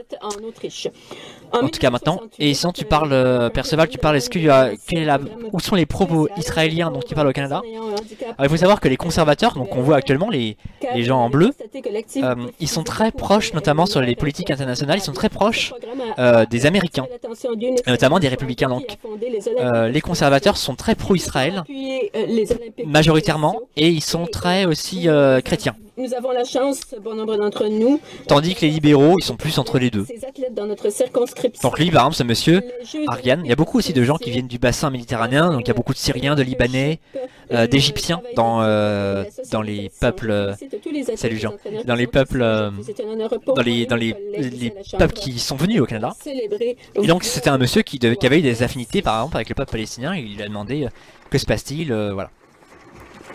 En tout cas maintenant, et sinon tu parles, Perceval, tu parles, est-ce qu'il y a, où sont les propos israéliens dont tu parles au Canada? Alors il faut savoir que les conservateurs, donc on voit actuellement les gens en bleu, ils sont très proches, notamment sur les politiques internationales, ils sont très proches des Américains, et notamment des républicains. Donc, les conservateurs sont très pro-Israël, majoritairement, et ils sont très aussi chrétiens. Nous avons la chance, bon nombre d'entre nous, tandis que les libéraux, ils sont plus entre les deux. ces athlètes dans notre circonscription. Donc lui, par exemple, ce monsieur, Argan, il y a beaucoup aussi de gens qui viennent du bassin méditerranéen, donc il y a beaucoup de Syriens, de Libanais, d'Égyptiens dans les peuples, salut Jean, dans les peuples, dans les peuples qui sont venus au Canada. Et donc c'était un monsieur qui avait eu des affinités, par exemple, avec le peuple palestinien, et il lui a demandé que se passe-t-il, voilà.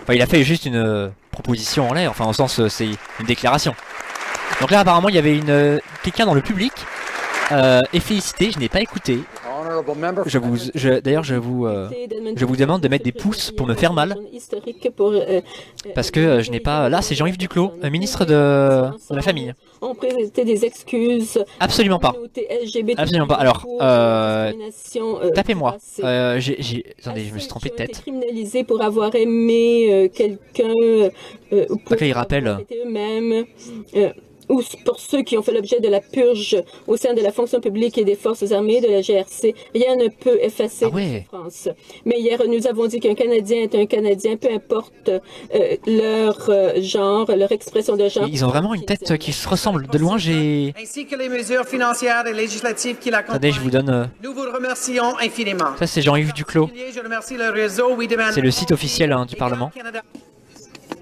Enfin, il a fait juste une proposition en l'air, enfin au sens c'est une déclaration. Donc là apparemment il y avait quelqu'un dans le public et félicité, je n'ai pas écouté. D'ailleurs je vous demande de mettre des pouces pour me faire mal. Parce que je n'ai pas... Là c'est Jean-Yves Duclos, ministre de la famille. On présentait des excuses. Absolument pas. Absolument pas. Alors, tapez-moi. Attendez, je me suis trompé de tête. Criminalisé pour avoir aimé quelqu'un. Donc là il rappelle... ou pour ceux qui ont fait l'objet de la purge au sein de la fonction publique et des forces armées de la GRC, rien ne peut effacer la France. Mais hier, nous avons dit qu'un Canadien est un Canadien, peu importe leur genre, leur expression de genre. Ils ont vraiment une tête qui se ressemble. De loin, j'ai... Ainsi que les mesures financières et législatives qui l'accompagnent. Attendez, je vous donne... Nous vous remercions infiniment. Ça, c'est Jean-Yves Duclos. Je remercie le réseau We Demand. C'est le site officiel du Parlement.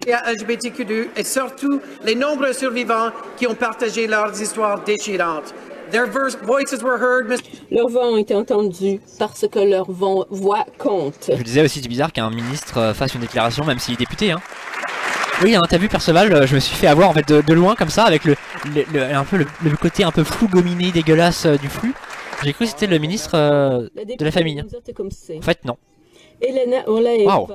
LGBTQ2 et surtout les nombreux survivants qui ont partagé leurs histoires déchirantes. Their voices were heard. Leurs voix ont été entendues parce que leur voix compte. Je disais aussi, c'est bizarre qu'un ministre fasse une déclaration, même s'il est député. Hein. Oui, hein, t'as vu Perceval, je me suis fait avoir en fait de loin comme ça, avec un peu le côté un peu flou, gominé, dégueulasse du flux. J'ai cru que c'était le ministre de la famille. En fait, non. Elena Olaeva. Wow.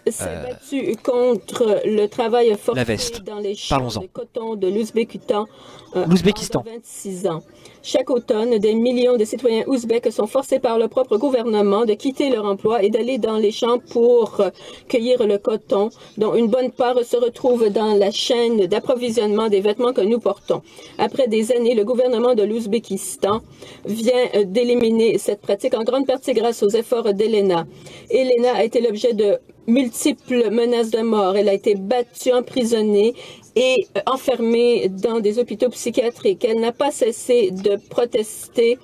s'est battu contre le travail forcé veste. dans les champs Parlons-en. de coton de l'Ouzbékistan L'Ouzbékistan. pendant 26 ans. Chaque automne, des millions de citoyens ouzbeks sont forcés par leur propre gouvernement de quitter leur emploi et d'aller dans les champs pour cueillir le coton, dont une bonne part se retrouve dans la chaîne d'approvisionnement des vêtements que nous portons. Après des années, le gouvernement de l'Ouzbékistan vient d'éliminer cette pratique en grande partie grâce aux efforts d'Elena. Elena a été l'objet de multiples menaces de mort. Elle a été battue, emprisonnée et enfermée dans des hôpitaux psychiatriques. Elle n'a pas cessé de protester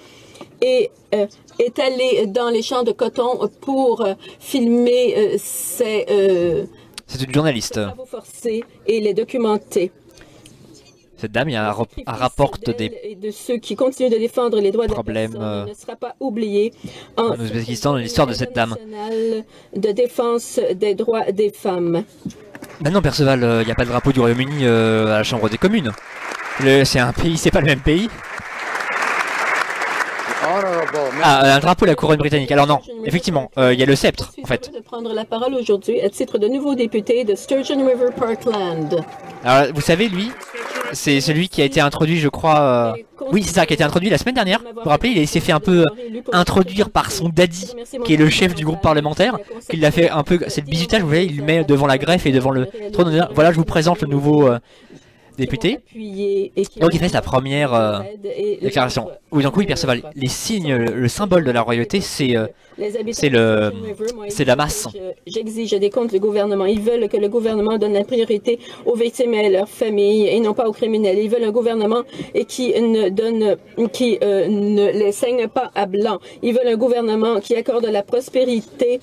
et est allée dans les champs de coton pour filmer ses C'est une journaliste. travaux forcés et les documenter. Cette dame, il y a un rapporte des Et de ceux qui continuent de défendre les droits problèmes, de la personne ne sera pas oublié en Ouzbékistan dans l'histoire de cette dame. international de défense des droits des femmes. Ben non, Perceval, il n'y a pas de drapeau du Royaume-Uni à la Chambre des communes. C'est un pays, c'est pas le même pays. Ah, un drapeau de la couronne britannique. Alors non, effectivement, il y a le sceptre, en fait. De prendre la parole aujourd'hui à titre de nouveau député de Sturgeon River Parkland. Alors, vous savez, lui, c'est celui qui a été introduit, je crois... Oui, c'est ça, qui a été introduit la semaine dernière. Vous vous rappelez, il s'est fait un peu introduire par son daddy, qui est le chef du groupe parlementaire, qu'il l'a fait un peu... C'est le bizutage, vous voyez, il le met devant la greffe et devant le trône d'honneur. Voilà, je vous présente le nouveau député. Donc il fait sa première déclaration. Oui, donc oui, Perceval, les signes, le symbole de la royauté, c'est la masse. J'exige des comptes du gouvernement. Ils veulent que le gouvernement donne la priorité aux victimes et à leurs familles et non pas aux criminels. Ils veulent un gouvernement qui ne les saigne pas à blanc. Ils veulent un gouvernement qui accorde la prospérité,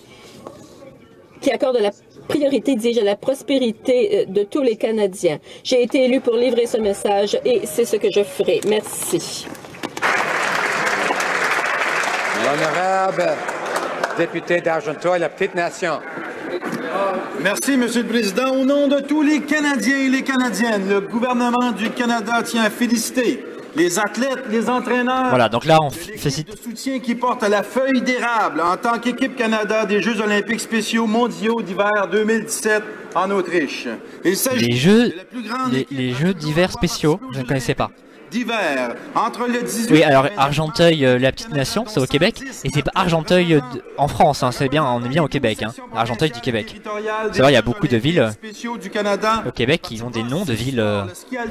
priorité, dis-je, à la prospérité de tous les Canadiens. J'ai été élu pour livrer ce message et c'est ce que je ferai. Merci. L'honorable député d'Argentois, la Petite Nation. Merci, Monsieur le Président. Au nom de tous les Canadiens et les Canadiennes, le gouvernement du Canada tient à féliciter les athlètes, les entraîneurs... Voilà, donc là, on félicite... ...le soutien qui porte à la feuille d'érable en tant qu'équipe Canada des Jeux olympiques spéciaux mondiaux d'hiver 2017 en Autriche. Il s'agit les Jeux, de la plus grande les Jeux d'hiver spéciaux, je ne connaissais pas. D'hiver, entre le 18... Oui, alors Argenteuil, la petite nation, c'est au Québec, et c'est pas Argenteuil en France, hein, c'est bien, on est bien au Québec, hein. Argenteuil du Québec. C'est vrai, il y a beaucoup de villes au Québec qui ont des noms de villes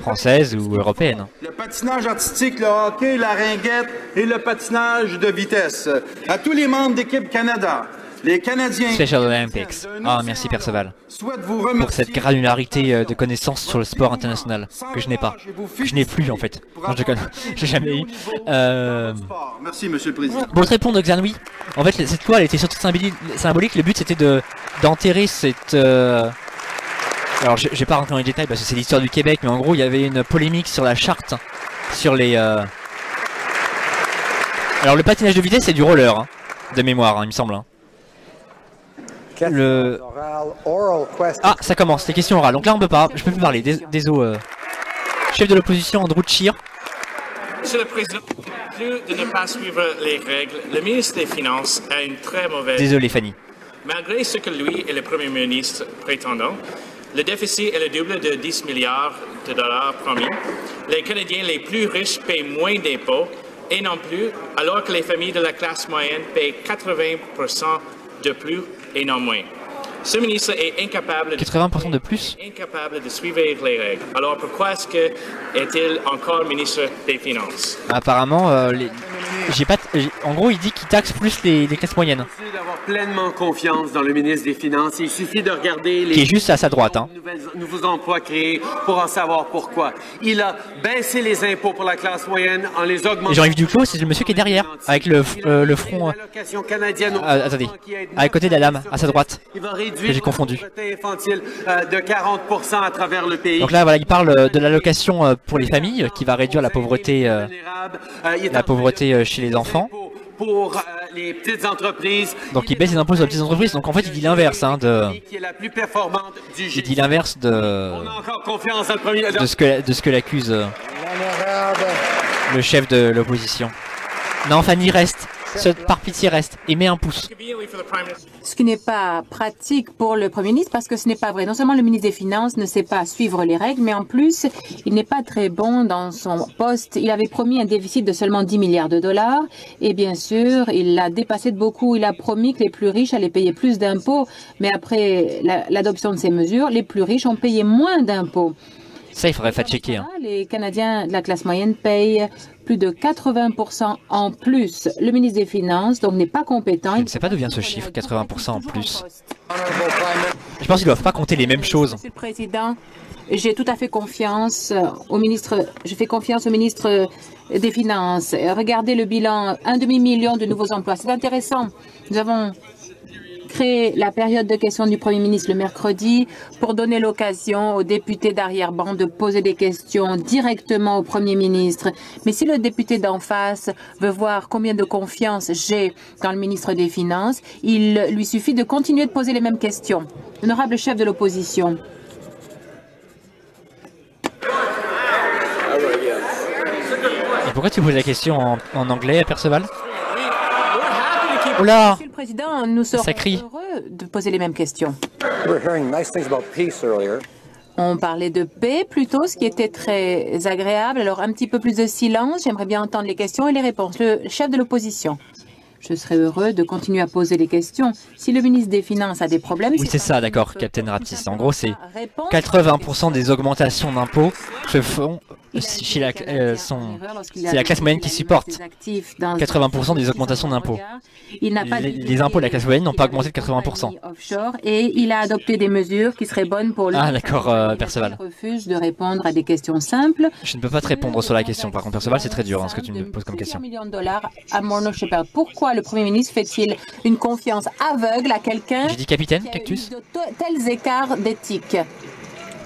françaises ou européennes. Le patinage artistique, le hockey, la ringuette et le patinage de vitesse. À tous les membres d'équipe Canada, les Canadiens... Special Olympics. Ah, merci Perceval. Pour cette granularité de connaissances sur le sport international, que je n'ai pas. Que je n'ai plus en fait. Non, je connais. J'ai jamais eu. Merci, Monsieur le Président. Pour te répondre, Xanoui, en fait, cette loi, elle était surtout symbolique. Le but, c'était d'enterrer cette... Alors, je vais pas rentrer dans les détails parce que c'est l'histoire du Québec, mais en gros, il y avait une polémique sur la charte, sur les... Alors, le patinage de vitesse, c'est du roller, hein, de mémoire, hein, il me semble. Hein. Ah, ça commence, les questions orales. Donc là, on peut pas, je peux plus parler. Désolé. Chef de l'opposition, Andrew Scheer. Monsieur le Président, plus de ne pas suivre les règles, le ministre des Finances a une très mauvaise... Désolé, Fanny. Malgré ce que lui et le Premier ministre prétendent, le déficit est le double de 10 milliards de dollars promis. Les Canadiens les plus riches paient moins d'impôts et non plus, alors que les familles de la classe moyenne paient 80% de plus et non moins. Ce ministre est incapable 80% de plus incapable de suivre les règles. Alors pourquoi est-il encore ministre des Finances? Apparemment, en gros, il dit qu'il taxe plus les classes moyennes. D'avoir pleinement confiance dans le ministre des Finances. Il suffit de regarder les... Qui est juste à sa droite, hein. Nouveaux emplois créés pour en savoir pourquoi. Il a baissé les impôts pour la classe moyenne en les augmentant... Jean-Yves Duclos, c'est le monsieur qui est derrière, avec le front... attendez, à côté de la dame, à sa droite. Que j'ai confondu. De 40% à travers le pays. Donc là, voilà, il parle de l'allocation pour les familles, qui va réduire la pauvreté chez les enfants. Pour les petites entreprises. Donc il baisse les impôts sur les petites entreprises. Donc en fait, il dit l'inverse, hein, il dit l'inverse de ce que l'accuse le chef de l'opposition. Non, Fanny, reste. Par pitié, reste et mets un pouce. Ce qui n'est pas pratique pour le Premier ministre parce que ce n'est pas vrai. Non seulement le ministre des Finances ne sait pas suivre les règles, mais en plus, il n'est pas très bon dans son poste. Il avait promis un déficit de seulement 10 milliards de dollars et bien sûr, il l'a dépassé de beaucoup. Il a promis que les plus riches allaient payer plus d'impôts, mais après l'adoption de ces mesures, les plus riches ont payé moins d'impôts. Ça, il faudrait fact-checker. Hein. Les Canadiens de la classe moyenne payent plus de 80% en plus. Le ministre des Finances, donc, n'est pas compétent. Je ne sais pas d'où vient ce chiffre, 80% en plus. Je pense qu'ils ne doivent pas compter les mêmes choses. Monsieur le Président, j'ai tout à fait confiance au ministre. Je fais confiance au ministre des Finances. Regardez le bilan, 1,5 million de nouveaux emplois. C'est intéressant. Nous avons créé la période de questions du Premier ministre le mercredi pour donner l'occasion aux députés d'arrière-ban de poser des questions directement au Premier ministre. Mais si le député d'en face veut voir combien de confiance j'ai dans le ministre des Finances, il lui suffit de continuer de poser les mêmes questions. Honorable chef de l'opposition. Et pourquoi tu poses la question en anglais, Perceval? Oula! Monsieur le Président, nous serons heureux de poser les mêmes questions. On parlait de paix plutôt, ce qui était très agréable. Alors, un petit peu plus de silence. J'aimerais bien entendre les questions et les réponses. Le chef de l'opposition. Je serais heureux de continuer à poser les questions. Si le ministre des Finances a des problèmes... Oui, c'est ça, d'accord, Captain Raptis. En gros, c'est 80% des augmentations d'impôts se font... C'est la classe moyenne qui supporte 80% des augmentations d'impôts. Les impôts de la classe moyenne n'ont pas augmenté de 80%. Et il a adopté des mesures qui seraient bonnes pour le... Ah d'accord, Perceval. Il refuse de répondre à des questions simples. Je ne peux pas te répondre sur la question. Par contre, Perceval, c'est très dur ce que tu me poses comme question. $1 million à Morneau Shepard. Pourquoi le Premier ministre fait-il une confiance aveugle à quelqu'un... J'ai dit capitaine, Cactus. ...de tels écarts d'éthique?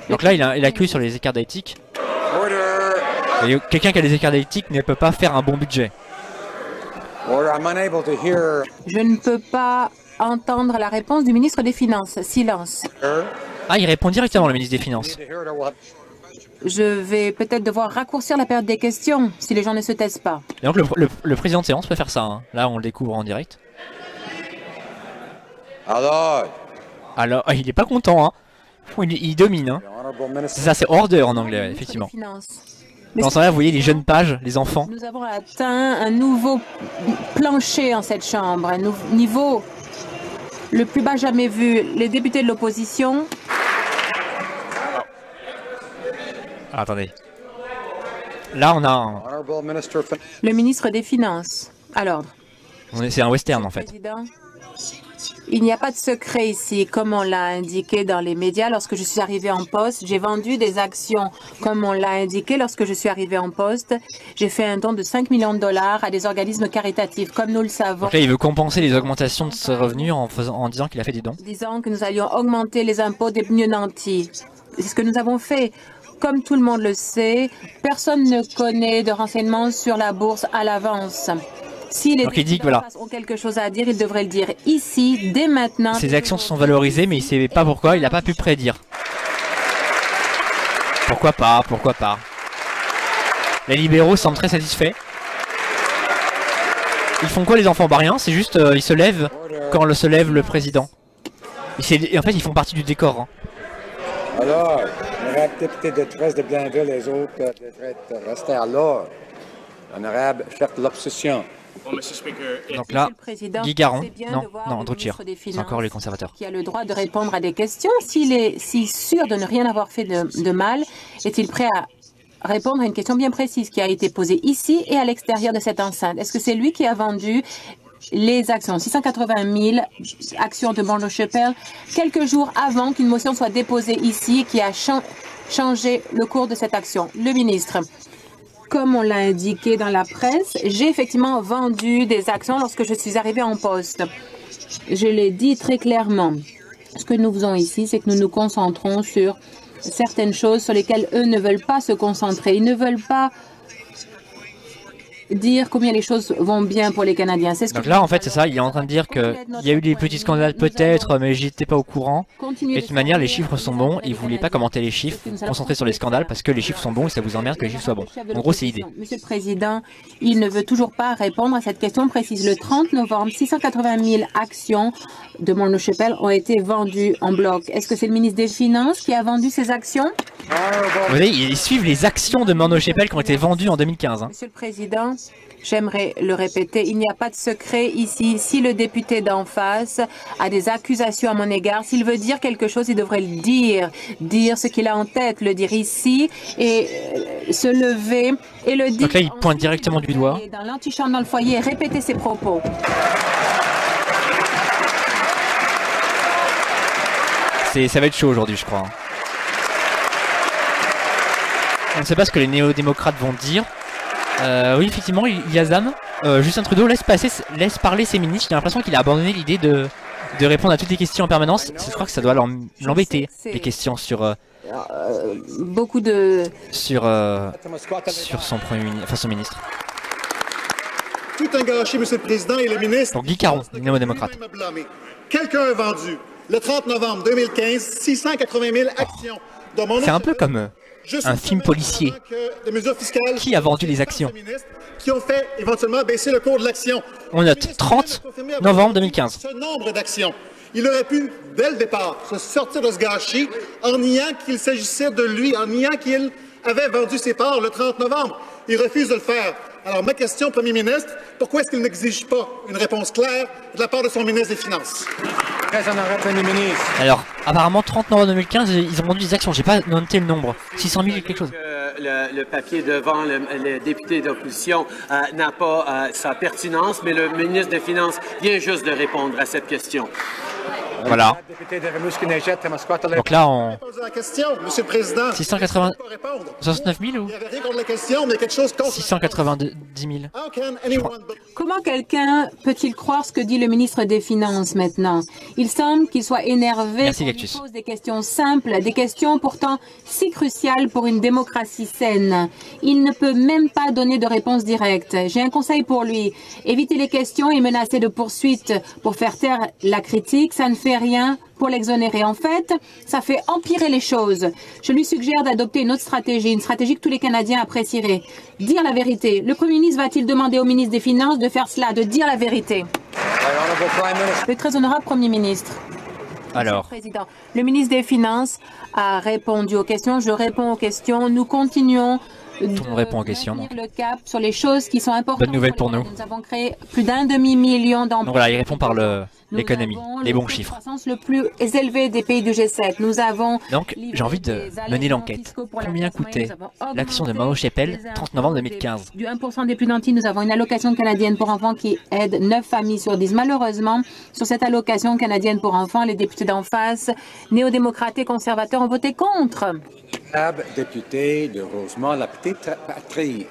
Donc là, il a cru sur les écarts d'éthique. Et quelqu'un qui a des écarts d'éthique ne peut pas faire un bon budget. Je ne peux pas entendre la réponse du ministre des Finances. Silence. Ah, il répond directement, le ministre des Finances. Je vais peut-être devoir raccourcir la période des questions si les gens ne se taisent pas. Et donc le président de séance peut faire ça. Hein. Là, on le découvre en direct. Alors, il n'est pas content. Hein. Il domine. Hein. C'est ça, c'est order en anglais, ouais, effectivement. Dans ce temps-là, vous voyez les jeunes pages, les enfants. Nous avons atteint un nouveau plancher en cette chambre, un niveau le plus bas jamais vu. Les députés de l'opposition... Ah, attendez. Là, on a le ministre des Finances, à l'ordre. C'est un western, en fait. Il n'y a pas de secret ici, comme on l'a indiqué dans les médias. Lorsque je suis arrivée en poste, j'ai vendu des actions, comme on l'a indiqué. Lorsque je suis arrivée en poste, j'ai fait un don de $5 millions à des organismes caritatifs, comme nous le savons. Donc là, il veut compenser les augmentations de ses revenus en disant qu'il a fait des dons. Disant que nous allions augmenter les impôts des mieux nantis. C'est ce que nous avons fait. Comme tout le monde le sait, personne ne connaît de renseignements sur la bourse à l'avance. Si les députés ont quelque chose à dire, ils devraient le dire ici, dès maintenant. Ses actions se sont valorisées, mais il ne sait pas pourquoi, il n'a pas pu prédire. Pourquoi pas, pourquoi pas. Les libéraux semblent très satisfaits. Ils font quoi les enfants? Bah rien, c'est juste, ils se lèvent quand se lève le président. Et en fait, ils font partie du décor. Hein. Alors, l'honorable député de Thérèse de Blainville, les autres devraient rester à l'ordre. L'honorable chef de l'opposition. Donc là, Guy Garon, non, Andrew Scheer, c'est encore les conservateurs. Qui a le droit de répondre à des questions. S'il est si sûr de ne rien avoir fait de mal, est-il prêt à répondre à une question bien précise qui a été posée ici et à l'extérieur de cette enceinte? Est-ce que c'est lui qui a vendu les actions, 680 000 actions de Morneau Shepard, quelques jours avant qu'une motion soit déposée ici qui a changé le cours de cette action? Le ministre. Comme on l'a indiqué dans la presse, j'ai effectivement vendu des actions lorsque je suis arrivée en poste. Je l'ai dit très clairement. Ce que nous faisons ici, c'est que nous nous concentrons sur certaines choses sur lesquelles eux ne veulent pas se concentrer. Ils ne veulent pas dire combien les choses vont bien pour les Canadiens. C'est ce Donc là, en fait, c'est ça. Il est en train de dire qu'il y a eu des petits scandales peut-être, mais j'étais pas au courant. Et de toute manière, les chiffres sont bons. Il voulait pas commenter les chiffres, concentrer sur les scandales parce que les chiffres sont bons et ça vous emmerde que les chiffres soient bons. En gros, c'est l'idée. Monsieur le Président, il ne veut toujours pas répondre à cette question précise. Le 30 novembre, 680 000 actions de Morneau Shepell ont été vendues en bloc. Est-ce que c'est le ministre des Finances qui a vendu ces actions? Vous voyez, ils suivent les actions de Morneau Shepell qui ont été vendues en 2015. Hein. Monsieur le Président, j'aimerais le répéter, il n'y a pas de secret ici. Si le député d'en face a des accusations à mon égard, s'il veut dire quelque chose, il devrait le dire ce qu'il a en tête, le dire ici et se lever et le dire. Donc là, il pointe directement du doigt. Dans l'antichambre dans le foyer et répéter ses propos. Ça va être chaud aujourd'hui, je crois. On ne sait pas ce que les néo-démocrates vont dire. Oui, effectivement, Yazam, Justin Trudeau laisse parler ses ministres. J'ai l'impression qu'il a abandonné l'idée de répondre à toutes les questions en permanence. Je crois que ça doit l'embêter, les questions sur... beaucoup de... Sur son premier ministre, enfin son ministre. Tout un gâchis, Monsieur le Président et le ministre. Pour Guy Caron, néo-démocrate. Quelqu'un a vendu, le 30 novembre 2015, 680 000 actions. C'est un peu comme un film policier. Qui a vendu les actions? Qui ont fait éventuellement baisser le cours de l'action. On note 30 novembre 2015. Ce nombre d'actions. Il aurait pu, dès le départ, se sortir de ce gâchis en niant qu'il s'agissait de lui, en niant qu'il avait vendu ses parts le 30 novembre. Il refuse de le faire. Alors, ma question, Premier ministre, pourquoi est-ce qu'il n'exige pas une réponse claire de la part de son ministre des Finances? Très honorable Premier ministre. Alors, apparemment, 30 novembre 2015, ils ont vendu des actions. J'ai pas noté le nombre. 600 000 quelque chose. Le papier devant le député d'opposition n'a pas sa pertinence, mais le ministre des Finances vient juste de répondre à cette question. Voilà. Donc là, on... La question, Monsieur le Président. 69 000 ou 690 000. Comment quelqu'un peut-il croire ce que dit le ministre des Finances maintenant? Il semble qu'il soit énervé. Merci, qu'on lui pose des questions simples, des questions pourtant si cruciales pour une démocratie saine. Il ne peut même pas donner de réponse directe. J'ai un conseil pour lui. Éviter les questions et menacer de poursuites pour faire taire la critique, ça ne fait rien pour l'exonérer. En fait, ça fait empirer les choses. Je lui suggère d'adopter une autre stratégie, une stratégie que tous les Canadiens apprécieraient. Dire la vérité. Le Premier ministre va-t-il demander au ministre des Finances de faire cela, de dire la vérité? Le très honorable Premier ministre. Alors, Président, le ministre des Finances a répondu aux questions. Je réponds aux questions. Nous continuons tout le monde répond aux questions. Donc. Le cap sur les choses qui sont importantes. Bonne nouvelle pour nous. Nous avons créé plus d'1 demi-million d'emplois. Donc voilà, il répond par l'économie, les bons chiffres. Croissance le plus élevé des pays du G7. Nous avons. Donc, j'ai envie de mener l'enquête. Combien coûtait l'action de Morneau Shepell 30 novembre 2015? Du 1% des plus nantis, nous avons une allocation canadienne pour enfants qui aide 9 familles sur 10. Malheureusement, sur cette allocation canadienne pour enfants, les députés d'en face, néo-démocrates et conservateurs, ont voté contre. Député de Rosemont, la petite patrie.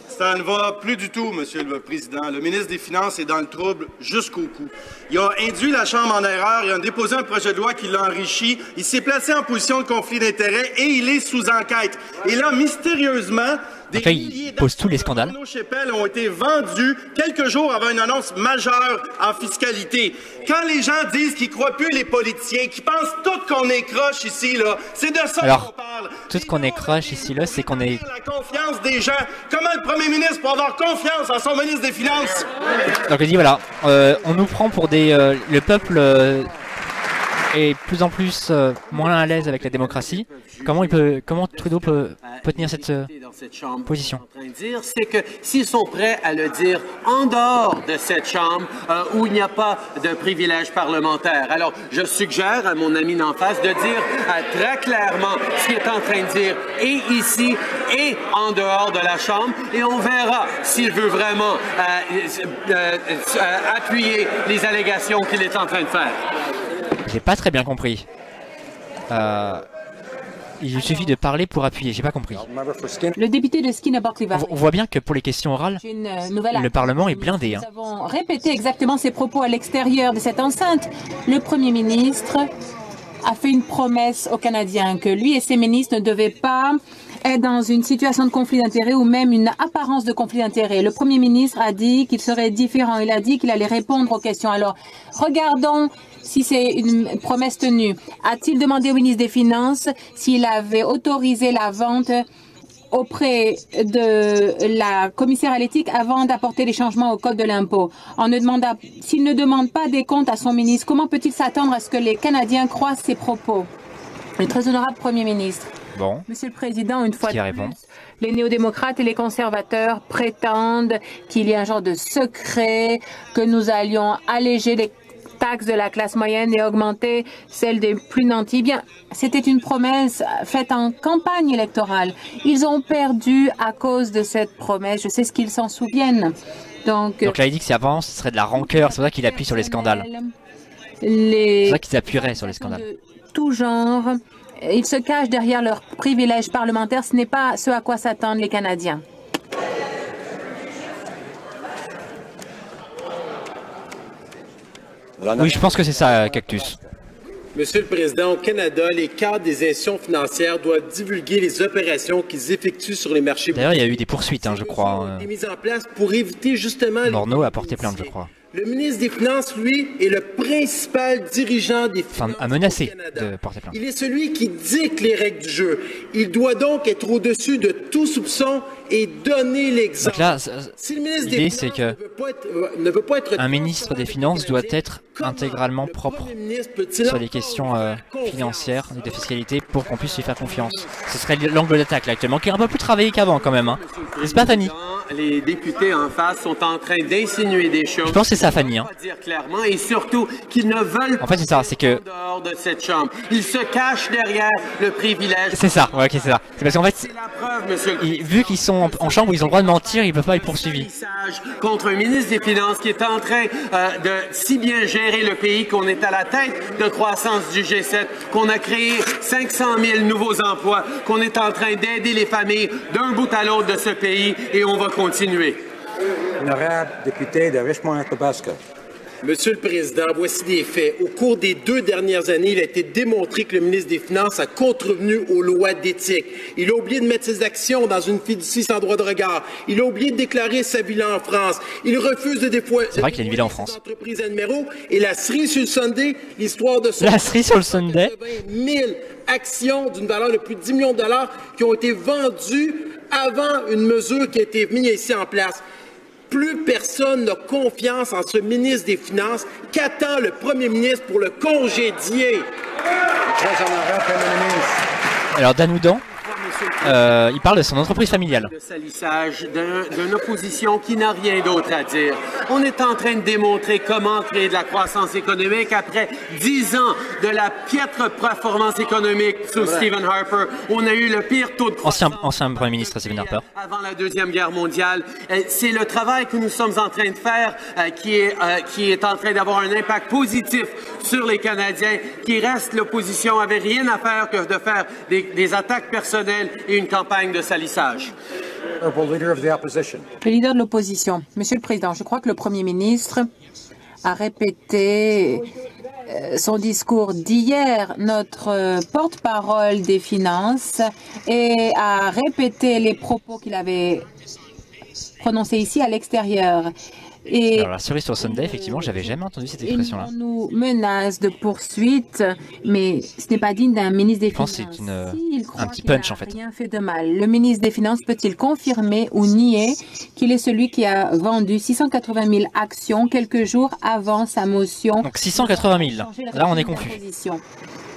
Ça ne va plus du tout, Monsieur le Président. Le ministre des Finances est dans le trouble jusqu'au cou. Il a induit la Chambre en erreur, il a déposé un projet de loi qui l'a enrichi, il s'est placé en position de conflit d'intérêts et il est sous enquête. Et là, mystérieusement, des milliers pose tous les scandales. Morneau Shepell ont été vendus quelques jours avant une annonce majeure en fiscalité. Quand les gens disent qu'ils croient plus les politiciens, qu'ils pensent tout qu'on est croche ici, là, c'est de ça qu'on parle. Tout ce qu'on est croche ici, là, c'est qu'on est... La confiance des gens. Comment le premier ministre peut avoir confiance en son ministre des Finances? Donc il dit, voilà, on nous prend pour des... le peuple... est plus en plus moins à l'aise avec la démocratie. Comment Trudeau peut tenir cette position? C'est que s'ils sont prêts à le dire en dehors de cette chambre où il n'y a pas de privilège parlementaire. Alors, je suggère à mon ami d'en face de dire très clairement ce qu'il est en train de dire et ici et en dehors de la chambre et on verra s'il veut vraiment appuyer les allégations qu'il est en train de faire. J'ai pas très bien compris. Il suffit de parler pour appuyer, j'ai pas compris. Le député de Skinner-Barclay-Valley. On voit bien que pour les questions orales, le Parlement est blindé. Nous avons répété exactement ces propos à l'extérieur de cette enceinte. Le Premier ministre a fait une promesse aux Canadiens que lui et ses ministres ne devaient pas est dans une situation de conflit d'intérêts ou même une apparence de conflit d'intérêts. Le Premier ministre a dit qu'il serait différent. Il a dit qu'il allait répondre aux questions. Alors, regardons si c'est une promesse tenue. A-t-il demandé au ministre des Finances s'il avait autorisé la vente auprès de la commissaire à l'éthique avant d'apporter les changements au code de l'impôt? S'il ne demande pas des comptes à son ministre, comment peut-il s'attendre à ce que les Canadiens croient ses propos? Le très honorable Premier ministre. Bon. Monsieur le Président, une fois de répond? plus, les néo-démocrates et les conservateurs prétendent qu'il y a un genre de secret, que nous allions alléger les taxes de la classe moyenne et augmenter celles des plus nantis. Bien, c'était une promesse faite en campagne électorale. Ils ont perdu à cause de cette promesse. Je sais ce qu'ils s'en souviennent. Donc là, il dit que si avant, ce serait de la rancœur. C'est pour ça qu'il appuie sur les scandales. C'est pour ça qu'ils appuieraient sur les scandales. De tout genre. Ils se cachent derrière leurs privilèges parlementaires. Ce n'est pas ce à quoi s'attendent les Canadiens. Oui, je pense que c'est ça, Cactus. Monsieur le Président, au Canada, les cadres des institutions financières doivent divulguer les opérations qu'ils effectuent sur les marchés. D'ailleurs, il y a eu des poursuites, je crois. Des mises en place pour éviter justement... Morneau a porté plainte, je crois. Le ministre des Finances, lui, est le principal dirigeant des finances a menacé au Canada. de porter plainte. Il est celui qui dicte les règles du jeu. Il doit donc être au-dessus de tout soupçon et donner l'exemple. Donc là, si le ministre l'idée, des c'est Finances que ne veut pas être un ministre des Finances doit être intégralement propre sur les questions financières et de fiscalité pour qu'on puisse lui faire confiance. Ce serait l'angle d'attaque là actuellement, qui est un peu plus travaillé qu'avant quand même. N'est-ce pas, Fanny? Les députés en face sont en train d'insinuer des choses. Je pense que c'est ça, Fanny. Dire clairement et surtout qu'ils ne veulent en fait, c'est ça, c'est que en dehors de cette chambre. Ils se cachent derrière le privilège. C'est ça, ouais, ok, c'est ça. C'est parce qu'en fait, c'est la preuve, monsieur le vu qu'ils sont en chambre où ils ont le droit de mentir, ils peuvent pas être poursuivis. Contre un ministre des Finances qui est en train de si bien gérer le pays qu'on est à la tête de croissance du G7, qu'on a créé 500 000 nouveaux emplois, qu'on est en train d'aider les familles d'un bout à l'autre de ce pays et on va continuer. Honorable député de Richmond-Athabasca. Monsieur le Président, voici des faits. Au cours des 2 dernières années, il a été démontré que le ministre des Finances a contrevenu aux lois d'éthique. Il a oublié de mettre ses actions dans une fiducie sans droit de regard. Il a oublié de déclarer sa villa en France. Il refuse de défouler. C'est vrai qu'il y a une villa en France. Entreprise à numéro et la cerise sur le Sunday, l'histoire de la cerise sur le Sunday. 000 actions d'une valeur de plus de 10 millions de dollars qui ont été vendues avant une mesure qui a été mise ici en place. Plus personne n'a confiance en ce ministre des Finances. Qu'attend le Premier ministre pour le congédier? Très honorable Premier ministre. Alors, Danoudan, il parle de son entreprise familiale. De salissage d'une opposition qui n'a rien d'autre à dire. On est en train de démontrer comment créer de la croissance économique après 10 ans de la piètre performance économique sous Stephen Harper. On a eu le pire taux de croissance ancien Premier ministre Stephen Harper. Avant la Deuxième Guerre mondiale. C'est le travail que nous sommes en train de faire qui est en train d'avoir un impact positif sur les Canadiens. Qui reste l'opposition avait rien à faire que de faire des attaques personnelles et une campagne de salissage. Le leader de l'opposition. Monsieur le Président, je crois que le Premier ministre a répété son discours d'hier, notre porte-parole des Finances, et a répété les propos qu'il avait prononcés ici à l'extérieur. Et alors, la cerise sur Sunday, effectivement, j'avais jamais entendu cette expression-là. On nous menace de poursuite, mais ce n'est pas digne d'un ministre des Finances. Je pense que c'est un petit punch, en fait. Rien fait de mal. Le ministre des Finances peut-il confirmer ou nier qu'il est celui qui a vendu 680 000 actions quelques jours avant sa motion? Donc 680 000. Là, on est confus.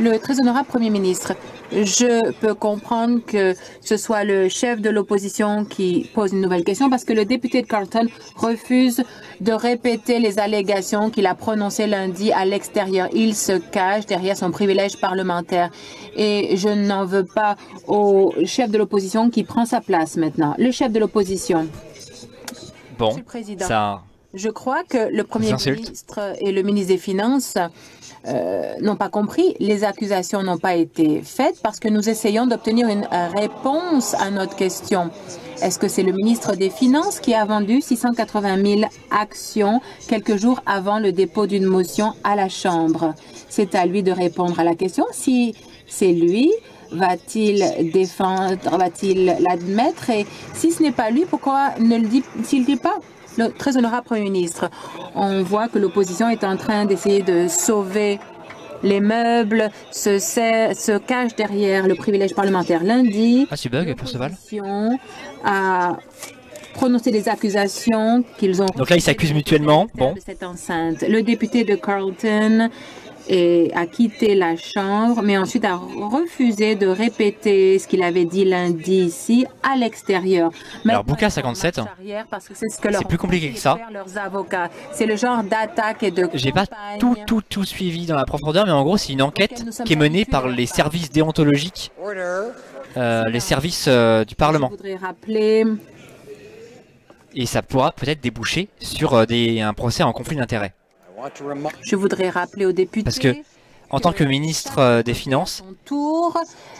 Le très honorable Premier ministre, je peux comprendre que ce soit le chef de l'opposition qui pose une nouvelle question parce que le député de Carleton refuse de répéter les allégations qu'il a prononcées lundi à l'extérieur. Il se cache derrière son privilège parlementaire et je n'en veux pas au chef de l'opposition qui prend sa place maintenant. Le chef de l'opposition. Bon, Monsieur le Président, ça... Je crois que le Premier ministre et le ministre des Finances n'ont pas compris. Les accusations n'ont pas été faites parce que nous essayons d'obtenir une réponse à notre question. Est-ce que c'est le ministre des Finances qui a vendu 680 000 actions quelques jours avant le dépôt d'une motion à la Chambre? C'est à lui de répondre à la question. Si c'est lui, va-t-il défendre, va-t-il l'admettre? Et si ce n'est pas lui, pourquoi ne le dit-il pas? Le très honorable Premier ministre, on voit que l'opposition est en train d'essayer de sauver les meubles, se cache derrière le privilège parlementaire. Lundi, l'opposition a prononcé des accusations qu'ils ont... Donc là, ils s'accusent mutuellement. Bon. Cette enceinte. Le député de Carleton a quitté la Chambre, mais ensuite a refusé de répéter ce qu'il avait dit lundi ici, à l'extérieur. Alors, Bouka 57, c'est plus compliqué que ça. C'est le genre d'attaque et de... J'ai pas tout suivi dans la profondeur, mais en gros, c'est une enquête qui est menée par les services déontologiques, les services du Parlement. Je voudrais rappeler... Et ça pourra peut-être déboucher sur un procès en conflit d'intérêts. Je voudrais rappeler aux députés... Parce que, en tant que ministre des Finances,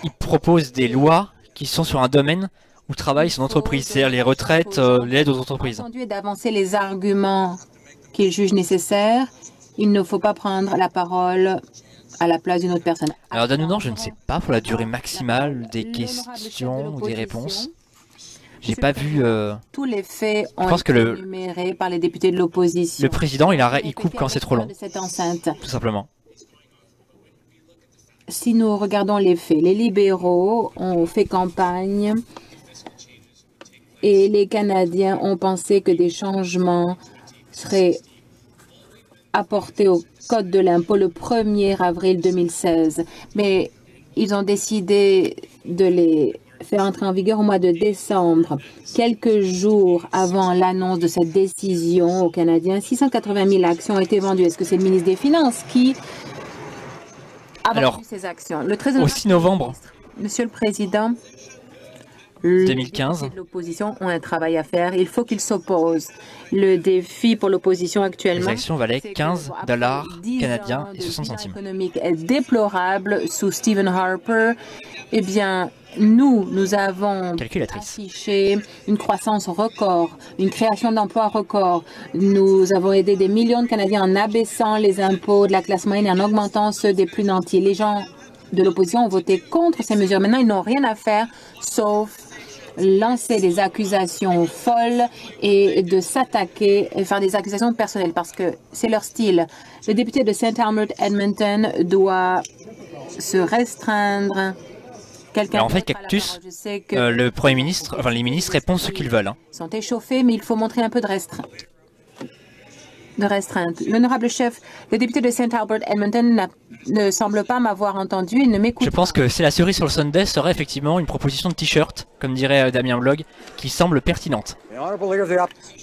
il propose des lois qui sont sur un domaine où travaille son entreprise, c'est-à-dire les retraites, l'aide aux entreprises. D'avancer les arguments qu'il juge nécessaires, il ne faut pas prendre la parole à la place d'une autre personne. Alors, Danoudan, je ne sais pas pour la durée maximale des questions ou des réponses. J'ai pas vu... Tous les faits ont été énumérés par les députés de l'opposition. Le président, il coupe quand c'est trop long. Tout simplement. Si nous regardons les faits, les libéraux ont fait campagne et les Canadiens ont pensé que des changements seraient apportés au Code de l'impôt le 1er avril 2016. Mais ils ont décidé de les faire entrer en vigueur au mois de décembre. Quelques jours avant l'annonce de cette décision aux Canadiens, 680 000 actions ont été vendues. Est-ce que c'est le ministre des Finances qui a vendu ces actions? Le 13 au 6 novembre, Monsieur le Président, 2015, l'opposition ont un travail à faire. Il faut qu'ils s'opposent. Le défi pour l'opposition actuellement... Les actions valaient 15 $ canadiens et 60 centimes. L'économique est déplorable sous Stephen Harper. Eh bien, nous avons affiché une croissance record, une création d'emplois record. Nous avons aidé des millions de Canadiens en abaissant les impôts de la classe moyenne et en augmentant ceux des plus nantis. Les gens de l'opposition ont voté contre ces mesures. Maintenant, ils n'ont rien à faire sauf lancer des accusations folles et de s'attaquer et faire des accusations personnelles parce que c'est leur style. Le député de St. Albert Edmonton doit se restreindre. Alors en fait, Cactus, le Premier ministre, enfin les ministres répondent ce qu'ils veulent. Ils sont échauffés, mais il faut montrer un peu de restreinte. L'honorable chef, le député de St. Albert Edmonton ne semble pas m'avoir entendu, il ne m'écoute pas. Je pense que c'est la cerise sur le sundae serait effectivement une proposition de t-shirt, comme dirait Damien Blog, qui semble pertinente.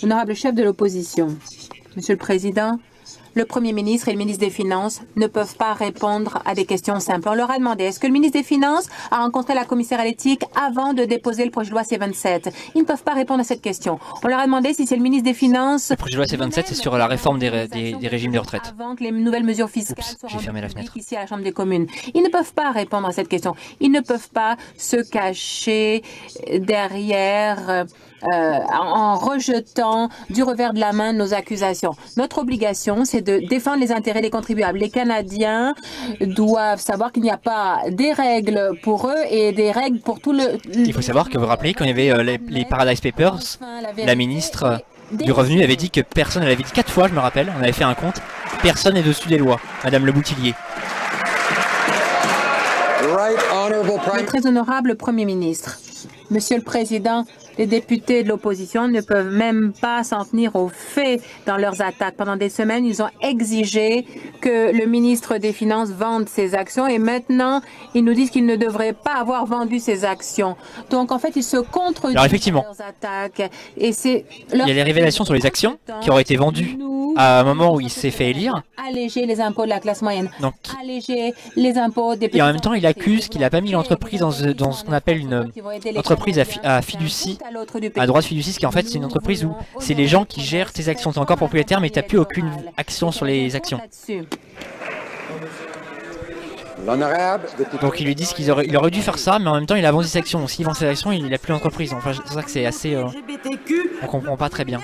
L'honorable chef de l'opposition, Monsieur le Président, le Premier ministre et le ministre des Finances ne peuvent pas répondre à des questions simples. On leur a demandé, est-ce que le ministre des Finances a rencontré la commissaire à l'éthique avant de déposer le projet de loi C-27? Ils ne peuvent pas répondre à cette question. On leur a demandé si c'est le ministre des Finances... Le projet de loi C-27, c'est sur la réforme des régimes de retraite. Avant que les nouvelles mesures fiscales soient rendues ici à la Chambre des communes. Ils ne peuvent pas répondre à cette question. Ils ne peuvent pas se cacher derrière... en rejetant du revers de la main nos accusations. Notre obligation, c'est de défendre les intérêts des contribuables. Les Canadiens doivent savoir qu'il n'y a pas des règles pour eux et des règles pour tout le... Il faut savoir que vous vous rappelez, quand il y avait les Paradise Papers, la ministre du Revenu avait dit que personne, elle avait dit 4 fois, je me rappelle, on avait fait un compte, personne n'est dessus des lois, Madame Le Boutillier. Le très honorable Premier ministre, Monsieur le Président, les députés de l'opposition ne peuvent même pas s'en tenir aux faits dans leurs attaques. Pendant des semaines, ils ont exigé que le ministre des Finances vende ses actions et maintenant, ils nous disent qu'il ne devrait pas avoir vendu ses actions. Donc, en fait, ils se contredisent dans leurs attaques. Et c'est il y a les révélations sur les actions qui auraient été vendues à un moment où il s'est fait élire. Alléger les impôts de la classe moyenne. Donc, alléger les impôts des... Et en même temps, il accuse qu'il n'a pas mis l'entreprise dans ce qu'on appelle une entreprise à fiducie, à droit de fiducie, qui en fait c'est une entreprise où c'est les gens qui gèrent tes actions. Tu es encore propriétaire, mais tu n'as plus aucune action sur les actions. Donc ils lui disent qu'il aurait dû faire ça, mais en même temps il a vendu ses actions. Donc s'il vend ses actions, il n'a plus d'entreprise. Enfin, c'est pour ça que c'est assez... on comprend pas très bien.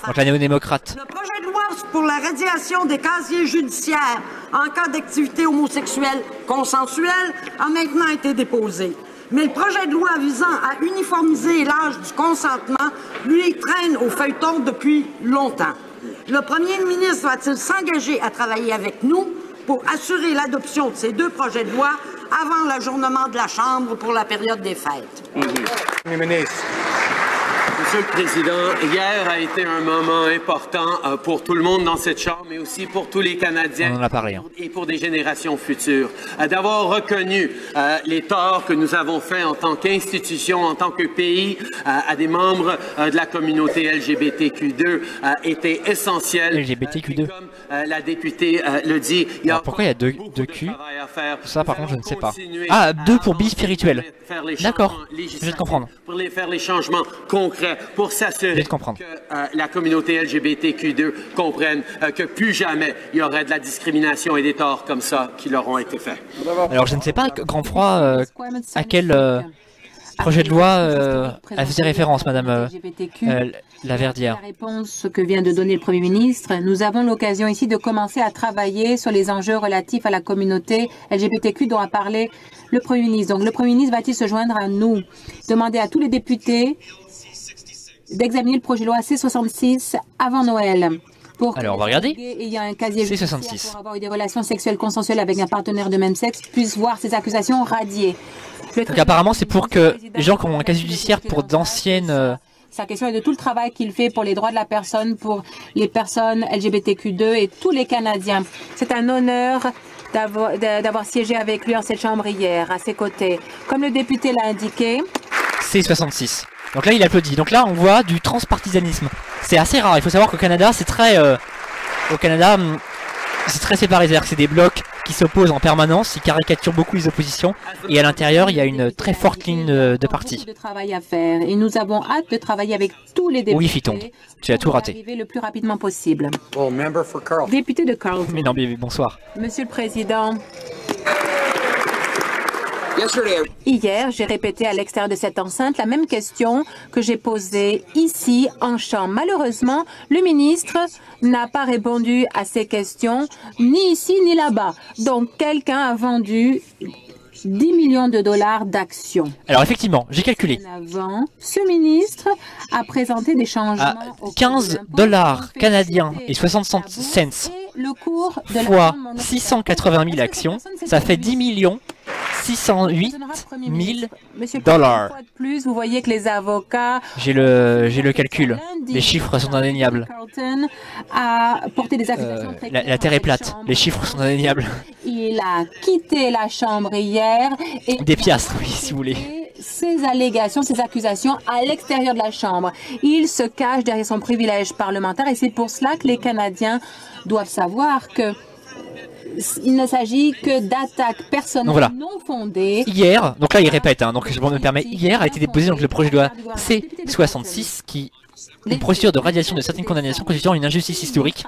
Donc la néo-démocrate. Le projet de loi force pour la radiation des casiers judiciaires en cas d'activité homosexuelle consensuelle a maintenant été déposé. Mais le projet de loi visant à uniformiser l'âge du consentement, lui, traîne au feuilleton depuis longtemps. Le premier ministre va-t-il s'engager à travailler avec nous pour assurer l'adoption de ces deux projets de loi avant l'ajournement de la Chambre pour la période des fêtes? Premier ministre. Monsieur le Président, hier a été un moment important pour tout le monde dans cette Chambre, mais aussi pour tous les Canadiens. On en a parlé, hein. Et pour des générations futures. D'avoir reconnu les torts que nous avons faits en tant qu'institution, en tant que pays, à des membres de la communauté LGBTQ2 était essentiel. LGBTQ2. Comme la députée le dit, il y a pourquoi il y a deux Q? Ça, par contre, je ne sais pas. Ah, 2 pour bi-spirituel. D'accord, je vais te comprendre. Pour faire les changements concrets, pour s'assurer que la communauté LGBTQ2 comprenne que plus jamais il y aurait de la discrimination et des torts comme ça qui leur ont été faits. Alors, je ne sais pas, grand froid, à quel projet de loi elle faisait référence, Madame Laverdière. La réponse que vient de donner le Premier ministre, nous avons l'occasion ici de commencer à travailler sur les enjeux relatifs à la communauté LGBTQ dont a parlé le Premier ministre. Donc, le Premier ministre va-t-il se joindre à nous, demander à tous les députés d'examiner le projet de loi C-66 avant Noël. Alors, on va regarder. Il y a un casier C-66. pour avoir eu des relations sexuelles consensuelles avec un partenaire de même sexe puisse voir ses accusations radiées. Donc, apparemment, c'est pour que les gens qui ont un casier judiciaire pour d'anciennes... Sa question est de tout le travail qu'il fait pour les droits de la personne, pour les personnes LGBTQ2 et tous les Canadiens. C'est un honneur d'avoir siégé avec lui en cette Chambre hier, à ses côtés. Comme le député l'a indiqué... C-66. Donc là, il applaudit. Donc là, on voit du transpartisanisme. C'est assez rare. Il faut savoir qu'au Canada, c'est très... c'est très séparé. C'est-à-dire que c'est des blocs qui s'opposent en permanence, ils caricaturent beaucoup les oppositions, et à l'intérieur, il y a une très forte ligne de parti. De travail à faire, et nous avons hâte de travailler avec tous les députés. Oui, Fiton, tu as tout raté. Arriver le plus rapidement possible. Député de Carleton. Mais non, mais bonsoir. Monsieur le Président. Hier, j'ai répété à l'extérieur de cette enceinte la même question que j'ai posée ici en chambre. Malheureusement, le ministre n'a pas répondu à ces questions, ni ici ni là-bas. Donc, quelqu'un a vendu 10 millions de dollars d'actions. Alors, effectivement, j'ai calculé. Avant, ce ministre a présenté des changements à 15 dollars canadiens et 60 cents le cours de fois 680 000 actions, ça fait 10 millions 608 000 dollars. Plus, vous voyez que les avocats... J'ai le calcul. Les chiffres sont indéniables. A porté des accusations très la terre est plate. Les chiffres sont indéniables. Il a quitté la Chambre hier. Et des piastres, oui, si vous voulez. Ces allégations, ces accusations à l'extérieur de la Chambre. Il se cache derrière son privilège parlementaire et c'est pour cela que les Canadiens doivent savoir que il ne s'agit que d'attaques personnelles non fondées. Hier, donc là il répète, hein, donc je me permets, hier a été déposé donc le projet de loi C-66 qui une procédure de radiation de certaines condamnations constituant une injustice historique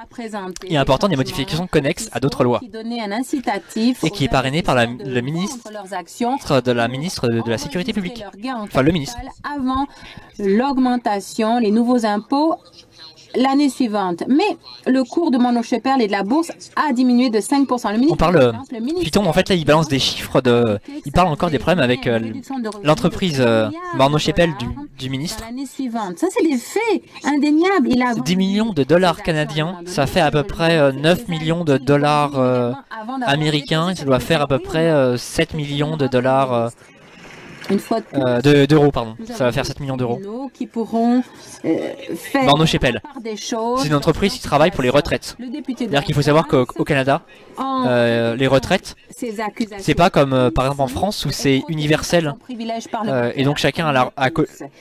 et important des modifications connexes à d'autres lois et qui est parrainé par le ministre de la Sécurité publique. Enfin, le ministre. Avant l'augmentation, les nouveaux impôts l'année suivante. Mais le cours de Monocheperle et de la bourse a diminué de 5%. Le ministre on parle, Python, en fait, là, il balance des chiffres de... Il parle encore des problèmes avec l'entreprise Monocheperle du ministre. L'année suivante. Ça, c'est des faits indéniables. Il a 10 millions de dollars canadiens, ça fait à peu près 9 millions de dollars américains. Ça doit faire à peu près 7 millions de dollars... d'euros, pardon. Ça va faire 7 millions d'euros. Qui pourront faire Monocheperle. C'est une entreprise qui travaille pour les retraites. C'est-à-dire qu'il faut savoir qu'au Canada, les retraites, c'est pas comme par exemple en France où c'est universel et donc chacun a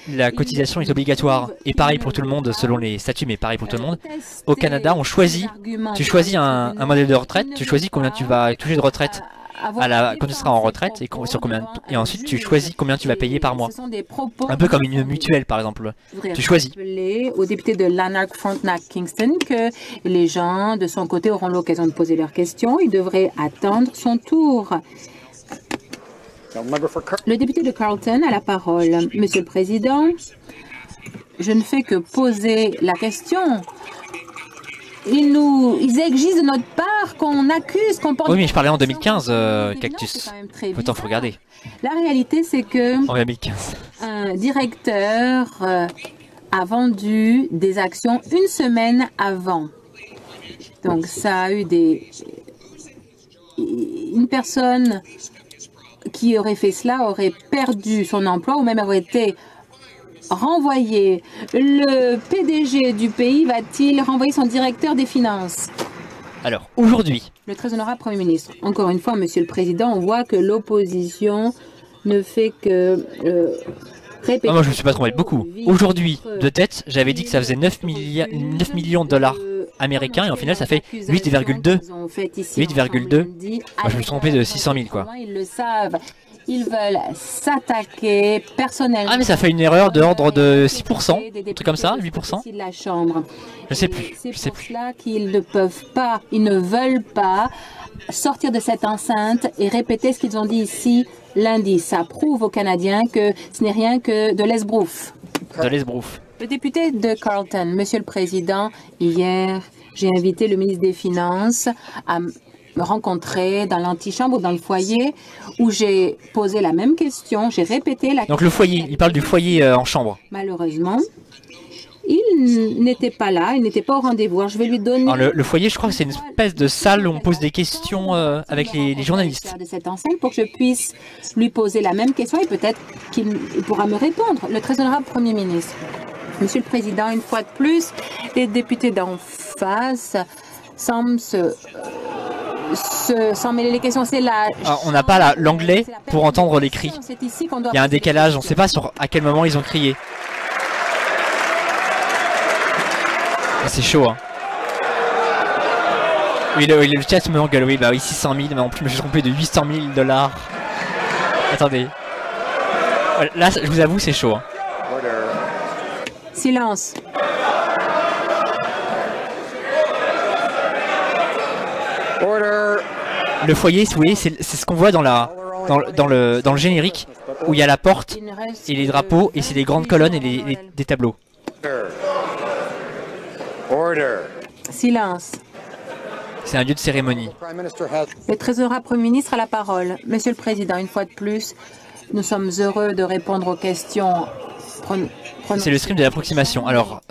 la cotisation est obligatoire et pareil pour tout le monde selon les statuts, mais pareil pour tout le monde. Au Canada, on choisit, tu choisis un modèle de retraite, tu choisis combien tu vas toucher de retraite quand tu seras en retraite et ensuite tu choisis combien tu vas payer par mois. Un peu comme une mutuelle par exemple. Tu choisis. Au député de Lanark Frontenac Kingston que les gens de son côté auront l'occasion de poser leurs questions. Il devrait attendre son tour. Le député de Carleton a la parole. Monsieur le Président, je ne fais que poser la question. ils exigent de notre part qu'on accuse, qu'on porte... Oui, mais je parlais en 2015, Cactus. Autant faut regarder. La réalité, c'est que... En 2015. Un directeur a vendu des actions une semaine avant. Donc, ça a eu une personne qui aurait fait cela aurait perdu son emploi ou même aurait été renvoyé. Le PDG du pays va-t-il renvoyer son directeur des finances? Alors, aujourd'hui... Le très honorable Premier ministre. Encore une fois, Monsieur le Président, on voit que l'opposition ne fait que répéter... moi, je me suis pas trompé beaucoup. Aujourd'hui, de tête, j'avais dit que ça faisait 9 millions de dollars américains et en final, ça fait 8,2. 8,2. Moi, je me suis trompé de 600 000, quoi. Ils le savent. Ils veulent s'attaquer personnellement. Ah, mais ça fait une erreur de l'ordre de 6%, un truc comme ça, 8%. De la Chambre. Je sais plus. C'est pour cela qu'ils ne peuvent pas, ils ne veulent pas sortir de cette enceinte et répéter ce qu'ils ont dit ici lundi. Ça prouve aux Canadiens que ce n'est rien que de l'esbrouf. De l'esbrouf. Le député de Carleton, Monsieur le Président, hier, j'ai invité le ministre des Finances à me rencontrer dans l'antichambre ou dans le foyer où j'ai posé la même question, j'ai répété la question. Donc le foyer, il parle du foyer en chambre. Malheureusement, il n'était pas là, il n'était pas au rendez-vous. Je vais lui donner... Alors le foyer, je crois que c'est une espèce de salle où on pose des questions avec les journalistes. De cette enceinte pour que je puisse lui poser la même question et peut-être qu'il pourra me répondre. Le très honorable Premier ministre. Monsieur le Président, une fois de plus, les députés d'en face semblent sans mêler les questions. C'est la... on n'a pas l'anglais pour entendre les cris. Il y a un décalage, on ne sait pas à quel moment ils ont crié. C'est chaud, hein. Oui, le chat me engueule, oui, bah oui, 600 000, mais en plus je me suis trompé de 800 000 dollars. Attendez. Là, je vous avoue, c'est chaud, hein. Silence. Le foyer, vous voyez, c'est ce qu'on voit dans le générique, où il y a la porte et les drapeaux, et c'est des grandes colonnes et des tableaux. Silence. C'est un lieu de cérémonie. Le très honorable Premier ministre a la parole. Monsieur le Président, une fois de plus, nous sommes heureux de répondre aux questions. C'est le stream de l'approximation. Alors,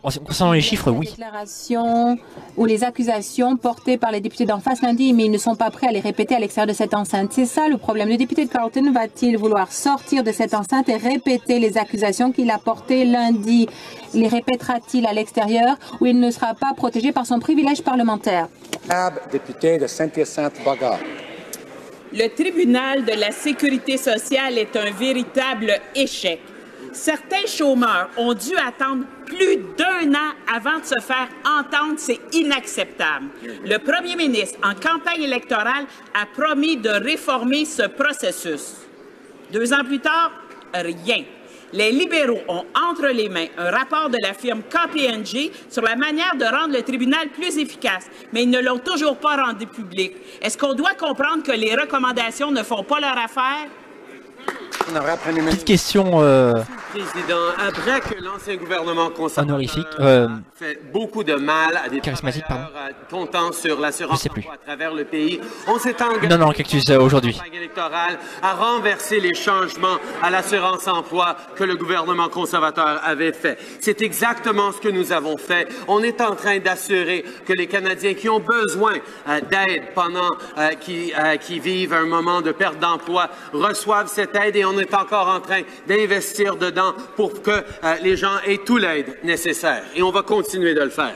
concernant les chiffres, oui. Les déclarations ou les accusations portées par les députés d'en face lundi, mais ils ne sont pas prêts à les répéter à l'extérieur de cette enceinte. C'est ça le problème. Le député de Carleton va-t-il vouloir sortir de cette enceinte et répéter les accusations qu'il a portées lundi? Les répétera-t-il à l'extérieur ou il ne sera pas protégé par son privilège parlementaire? Député de Saint-Hyacinthe-Bogart. Le tribunal de la sécurité sociale est un véritable échec. Certains chômeurs ont dû attendre plus d'1 an avant de se faire entendre. C'est inacceptable. Le premier ministre, en campagne électorale, a promis de réformer ce processus. 2 ans plus tard, rien. Les libéraux ont entre les mains un rapport de la firme KPMG sur la manière de rendre le tribunal plus efficace, mais ils ne l'ont toujours pas rendu public. Est-ce qu'on doit comprendre que les recommandations ne font pas leur affaire? Petite question Président, après que l'ancien gouvernement honorifique, fait beaucoup de mal à des charismatique, pardon. comptant sur l'assurance emploi à travers le pays, on s'est engagé non, Cactus, aujourd'hui. électorale à renverser les changements à l'assurance emploi que le gouvernement conservateur avait fait. C'est exactement ce que nous avons fait. On est en train d'assurer que les Canadiens qui ont besoin d'aide pendant qui vivent un moment de perte d'emploi reçoivent cette aide et on est encore en train d'investir dedans pour que les gens aient toute l'aide nécessaire. Et on va continuer de le faire.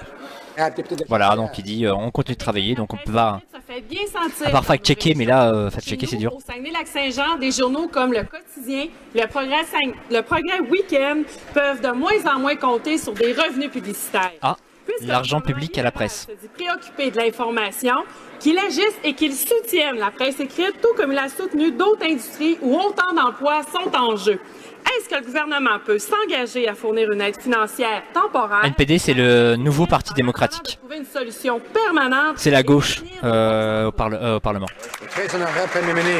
Voilà, donc il dit on continue de travailler, donc on peut pas... Ça fait bien sentir. À part fact-checker, mais là, fact-checker c'est dur. Au Saguenay-Lac-Saint-Jean, des journaux comme Le Quotidien, Le Progrès Week-end peuvent de moins en moins compter sur des revenus publicitaires. Ah, l'argent public à la presse. Se dit préoccupé de l'information, qu'il agisse et qu'il soutienne la presse écrite, tout comme il a soutenu d'autres industries où autant d'emplois sont en jeu. Est-ce que le gouvernement peut s'engager à fournir une aide financière temporaire? NPD, c'est le nouveau parti démocratique. Trouver une solution permanente. C'est la gauche au Parlement.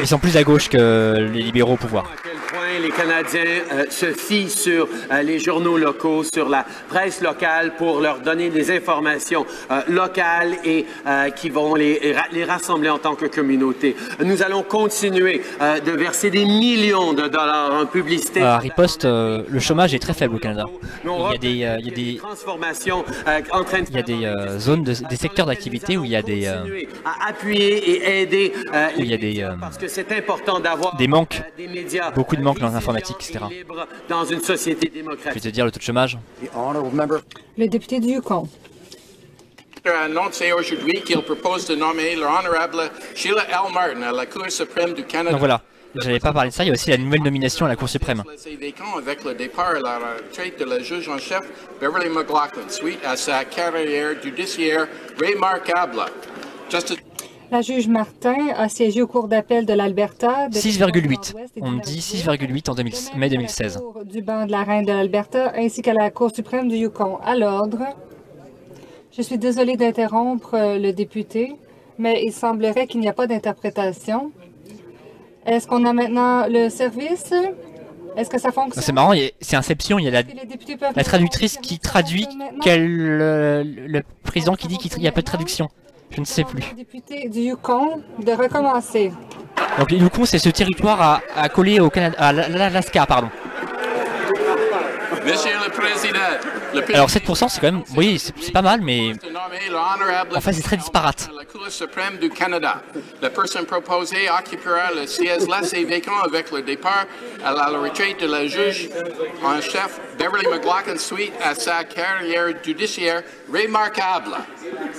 Ils sont plus à gauche que les libéraux au pouvoir. À quel point les Canadiens se fient sur les journaux locaux, sur la presse locale pour leur donner des informations locales et qui vont les rassembler en tant que communauté. Nous allons continuer de verser des millions de dollars en publicité. Riposte, le chômage est très faible au Canada. Il y a des zones, des secteurs d'activité où il y a des à appuyer et aider où il y a des parce que c'est important d'avoir des manques, des médias, beaucoup de manques dans l'informatique, etc. Dans une société Je vais démocratique. te dire le taux de chômage. Le député du Yukon. A annoncé aujourd'hui qu'il propose de nommer l'honorable Sheila L. Martin à la Cour suprême du Canada. Donc voilà, j'avais pas parlé de ça, il y a aussi la nouvelle nomination à la Cour suprême. Avec le départ à la retraite de la juge en chef Beverly McLaughlin, suite à sa carrière judiciaire remarquable. La juge Martin a siégé au cours d'appel de l'Alberta. 6,8. On me dit 6,8 en mai 2016. Du banc de la reine de l'Alberta ainsi qu'à la Cour suprême du Yukon. À l'ordre. Je suis désolée d'interrompre le député, mais il semblerait qu'il n'y a pas d'interprétation. Est-ce qu'on a maintenant le service? Est-ce que ça fonctionne? C'est marrant, c'est Inception, il y a la traductrice qui traduit le président qui dit qu'il n'y a pas de traduction. Je ne sais plus. Le député du Yukon de recommencer. Donc le Yukon, c'est ce territoire à coller au Canada, à l'Alaska, pardon. Monsieur le Président, alors 7%, c'est quand même, oui, c'est pas mal, mais enfin c'est très disparate. La Cour suprême du Canada. La personne proposée occupera le siège laissé vacant avec le départ à la retraite de la juge en chef Beverly McLaughlin suite à sa carrière judiciaire remarquable.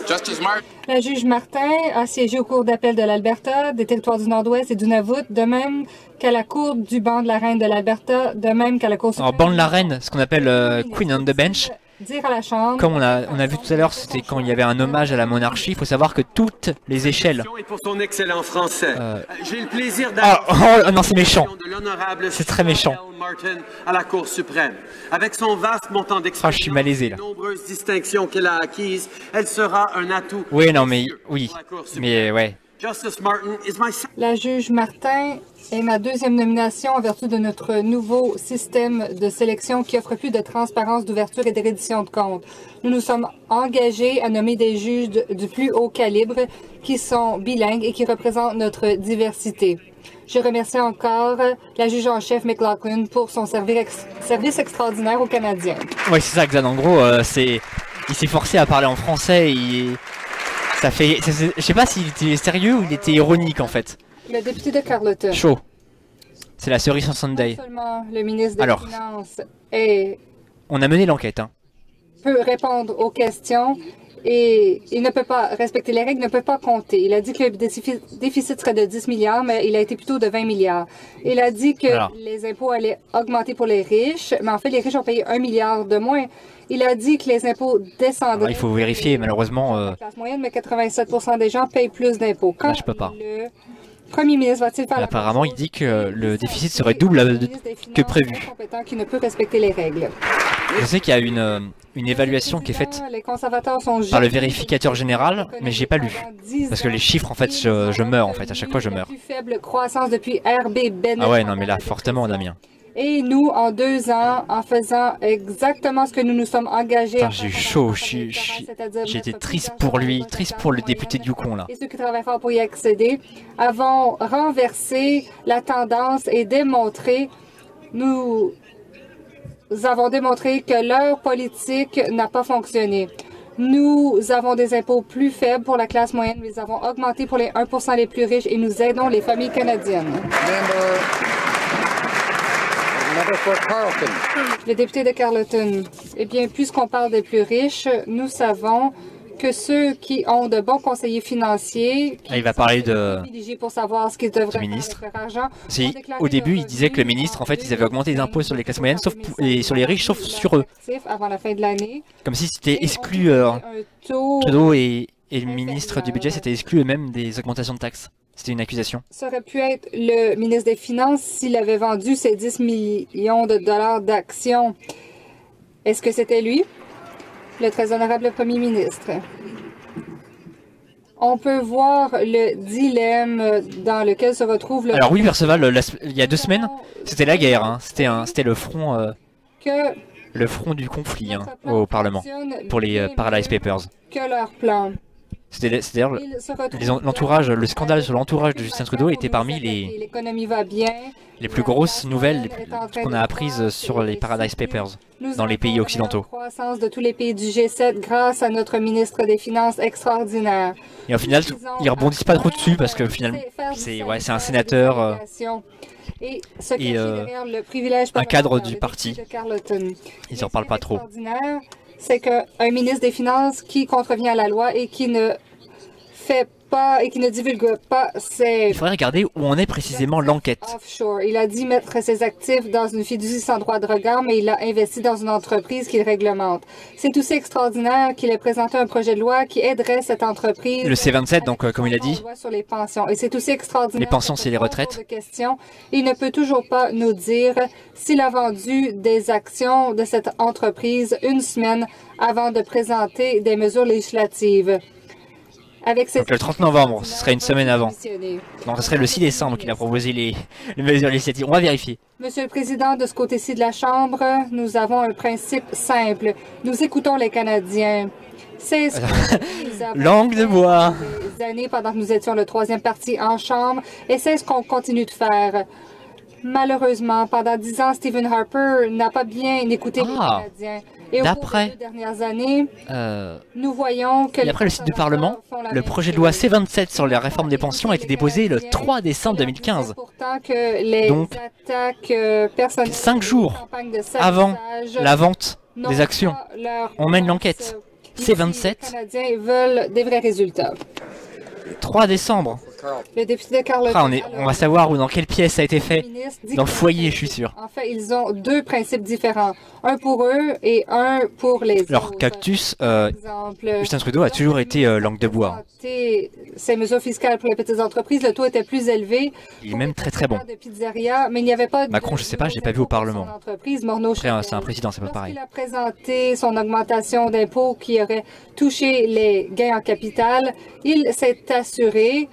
Justice Martin. La juge Martin a siégé au cours d'appel de l'Alberta, des territoires du Nord-Ouest et du Nunavut, de même qu'à la Cour du banc de la reine de l'Alberta, de même qu'à la Cour suprême. Alors, banc de la reine, ce qu'on appelle Queen on the Bench. Dire à la Chambre. Comme on a vu tout à l'heure, c'était quand il y avait un hommage à la monarchie. Il faut savoir que toutes les échelles. Et pour son excellent français. J'ai le plaisir oh non, c'est méchant. C'est très méchant. Martin à la Cour suprême. Avec son vaste montant d'expérience, je suis malaisé là. Les nombreuses distinctions qu'elle a acquises, elle sera un atout. Oui, non, mais oui, mais ouais. Justice Martin is my... La juge Martin est ma deuxième nomination en vertu de notre nouveau système de sélection qui offre plus de transparence, d'ouverture et de reddition de comptes. Nous nous sommes engagés à nommer des juges du plus haut calibre qui sont bilingues et qui représentent notre diversité. Je remercie encore la juge en chef McLaughlin pour son service extraordinaire aux Canadiens. Oui, c'est ça, Xan. En gros, il s'est forcé à parler en français. Ça fait, je sais pas s'il était sérieux ou il était ironique en fait. Le député de Carleton. Chaud. C'est la cerise sur Sunday. Non seulement le ministre des Finances on a mené l'enquête. Peut répondre aux questions et il ne peut pas respecter les règles, ne peut pas compter. Il a dit que le déficit serait de 10 milliards, mais il a été plutôt de 20 milliards. Il a dit que les impôts allaient augmenter pour les riches, mais en fait, les riches ont payé 1 milliard de moins. Il a dit que les impôts descendraient. Il faut vérifier, malheureusement. La classe moyenne, mais 87% des gens payent plus d'impôts. Là, je peux pas. Le Premier ministre va-t-il faire apparemment, il dit que le déficit serait double que prévu. Qui ne peut respecter les règles. Je sais qu'il y a une évaluation qui est faite par le vérificateur général, mais j'ai pas lu. Parce que les chiffres, en fait, je meurs, en fait. À chaque fois, je meurs. La plus faible croissance depuis R.B. Bennett. Ah ouais, non, mais là, fortement, Damien. Et nous, en 2 ans, en faisant exactement ce que nous nous sommes engagés. J'ai eu chaud, j'ai été triste pour lui, triste pour le député du Yukon, là. Et ceux qui travaillent fort pour y accéder, avons renversé la tendance et démontré, nous avons démontré que leur politique n'a pas fonctionné. Nous avons des impôts plus faibles pour la classe moyenne, nous les avons augmentés pour les 1% les plus riches et nous aidons les familles canadiennes. Le député de Carleton. Eh bien, puisqu'on parle des plus riches, nous savons que ceux qui ont de bons conseillers financiers, il va parler pour savoir ce qu'ils devraient du ministre. faire avec leur argent, au début, il disait que le ministre, en fait, ils avaient augmenté les impôts sur les classes moyennes, et sur les riches, sauf sur eux. Avant la fin de l'année. Comme si c'était exclu. Trudeau et le ministre du budget s'étaient exclus eux-mêmes des augmentations de taxes. C'était une accusation. Ça aurait pu être le ministre des Finances s'il avait vendu ses 10 millions de dollars d'actions. Est-ce que c'était lui? Le très honorable premier ministre. on peut voir le dilemme dans lequel se retrouve le... Alors oui, Perceval, il y a 2 semaines, c'était la guerre, hein. C'était le front... que le front du conflit au Parlement pour les Paradise Papers. Que leur plan. C'est-à-dire l'entourage, le scandale sur l'entourage de Justin Trudeau était parmi L'économie va bien. les plus grosses nouvelles qu'on a apprises sur les Paradise Papers dans les pays occidentaux. La croissance de tous les pays du G7 grâce à notre ministre des Finances extraordinaire. Et au final, ils rebondissent pas trop dessus parce que finalement, c'est un sénateur et le privilège un cadre du parti. Ils en parlent pas trop. C'est qu'un ministre des Finances qui contrevient à la loi et qui ne fait pas et qui ne divulgue pas ses... Il faudrait regarder où en est précisément l'enquête. Offshore. Il a dit mettre ses actifs dans une fiducie sans droit de regard, mais il a investi dans une entreprise qu'il réglemente. C'est aussi extraordinaire qu'il ait présenté un projet de loi qui aiderait cette entreprise... Le C27, donc, comme il a dit. Sur les pensions. Et c'est aussi extraordinaire... Les pensions, c'est les retraites. Il ne peut toujours pas nous dire s'il a vendu des actions de cette entreprise une semaine avant de présenter des mesures législatives. Donc le 30 novembre, ce serait une semaine avant. Donc ce serait le 6 décembre qu'il a proposé les mesures législatives. On va vérifier. Monsieur le Président, de ce côté-ci de la Chambre, nous avons un principe simple. Nous écoutons les Canadiens. C'est ce que langue de bois. Des années pendant que nous étions le 3e parti en Chambre, et c'est ce qu'on continue de faire. Malheureusement, pendant 10 ans, Stephen Harper n'a pas bien écouté les Canadiens. Et au cours des 2 dernières années, nous voyons que... Et après le site du Parlement, le projet de loi C27 sur la réforme des pensions a été déposé le 3 décembre 2015. Donc, 5 jours avant la vente des actions, on mène l'enquête. C27. Les Canadiens veulent des vrais résultats. 3 décembre. Le député de Carleton. On va savoir où, dans quelle pièce ça a été fait. Dans le foyer, je suis sûr. En fait, ils ont 2 principes différents. Un pour eux et un pour les Alors, autres. Cactus, Justin Trudeau a toujours été langue de bois. Ces mesures fiscales pour les petites entreprises, le taux était plus élevé. Il est même très très bon. De pizzeria, mais il n'y avait pas Macron, je sais pas, je l'ai pas vu au Parlement. Après, c'est un président, c'est pas pareil. Il a présenté son augmentation d'impôts qui aurait touché les gains en capital. Il s'est assuré,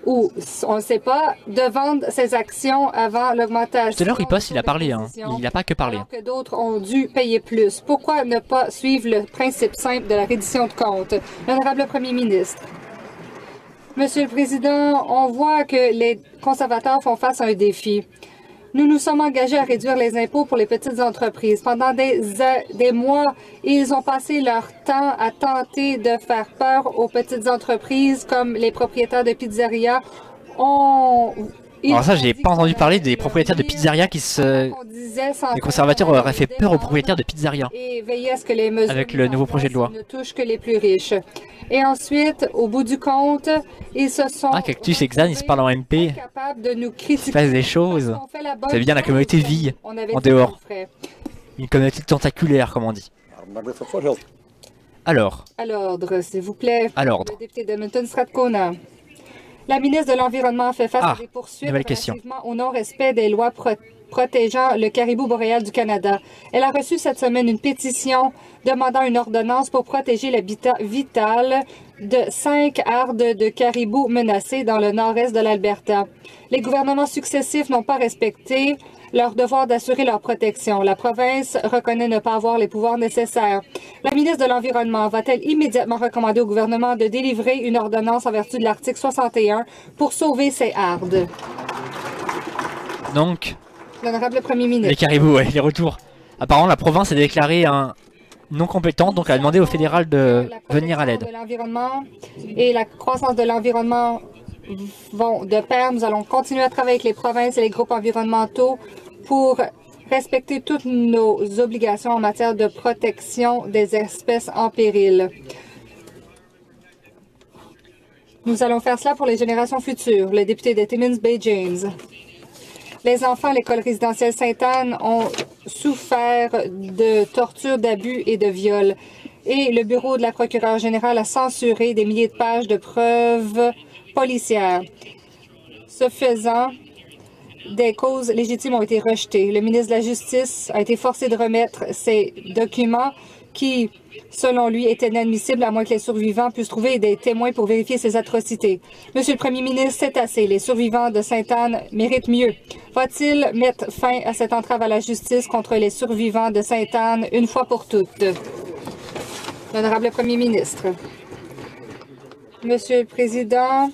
ou on ne sait pas, de vendre ses actions avant l'augmentation. Tout à l'heure, il passe, il a parlé, hein. Il n'a pas que parlé. Alors que d'autres ont dû payer plus. Pourquoi ne pas suivre le principe simple de la reddition de comptes? L'honorable Premier ministre. Monsieur le Président, on voit que les conservateurs font face à un défi. Nous nous sommes engagés à réduire les impôts pour les petites entreprises. Pendant des mois, ils ont passé leur temps à tenter de faire peur aux petites entreprises comme les propriétaires de pizzerias. Alors ça, j'ai pas entendu parler des propriétaires de pizzerias Les conservateurs auraient fait peur aux propriétaires de pizzerias. Et veiller à ce que les mesures avec le nouveau projet de loi. Ne touchent que les plus riches. Et ensuite, au bout du compte, ils se sont... Cactus et Xan, ils se parlent en MP. De nous critiquer. Il se passe des choses. C'est bien, la communauté vit en dehors. Une communauté tentaculaire, comme on dit. Alors. À l'ordre, s'il vous plaît. À l'ordre. Le député d'Edmonton Strathcona. La ministre de l'Environnement fait face à des poursuites relativement au non-respect des lois protégeant le caribou boréal du Canada. Elle a reçu cette semaine une pétition demandant une ordonnance pour protéger l'habitat vital de 5 ardes de caribou menacés dans le nord-est de l'Alberta. Les gouvernements successifs n'ont pas respecté leur devoir d'assurer leur protection. La province reconnaît ne pas avoir les pouvoirs nécessaires. La ministre de l'Environnement va-t-elle immédiatement recommander au gouvernement de délivrer une ordonnance en vertu de l'article 61 pour sauver ces ardes? Donc, l'honorable Premier ministre. Les caribous, les retours. Apparemment, la province est déclarée non compétente, donc elle a demandé au fédéral de venir à l'aide. L'environnement et la croissance de l'environnement vont de pair. Nous allons continuer à travailler avec les provinces et les groupes environnementaux pour respecter toutes nos obligations en matière de protection des espèces en péril. Nous allons faire cela pour les générations futures. Le député de Timmins Bay James. Les enfants à l'école résidentielle Sainte-Anne ont souffert de tortures, d'abus et de viols. Et le bureau de la procureure générale a censuré des milliers de pages de preuves policières. Ce faisant, des causes légitimes ont été rejetées. Le ministre de la Justice a été forcé de remettre ces documents qui, selon lui, est inadmissible à moins que les survivants puissent trouver des témoins pour vérifier ces atrocités. Monsieur le Premier ministre, c'est assez. Les survivants de Sainte-Anne méritent mieux. Va-t-il mettre fin à cette entrave à la justice contre les survivants de Sainte-Anne une fois pour toutes? L'honorable Premier ministre. Monsieur le Président,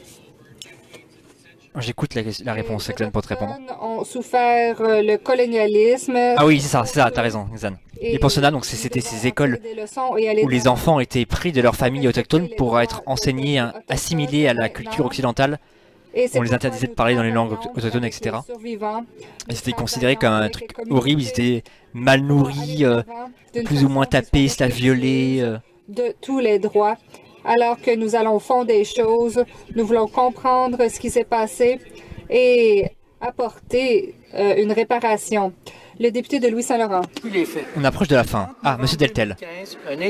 J'écoute la réponse, Xan, pour te répondre. ont souffert le colonialisme. Ah oui, c'est ça, t'as raison, Xan. Les pensionnats, donc c'était ces écoles où les enfants étaient pris de leur famille autochtone pour être enseignés, assimilés à la culture occidentale. On les interdisait de parler dans les langues autochtones, etc. Et c'était considéré comme un truc horrible, ils étaient mal nourris, plus ou moins tapés, violés. De tous les droits. Alors que nous allons au fond des choses, nous voulons comprendre ce qui s'est passé et apporter une réparation. Le député de Louis-Saint-Laurent. On approche de la fin. Ah, Monsieur Deltel,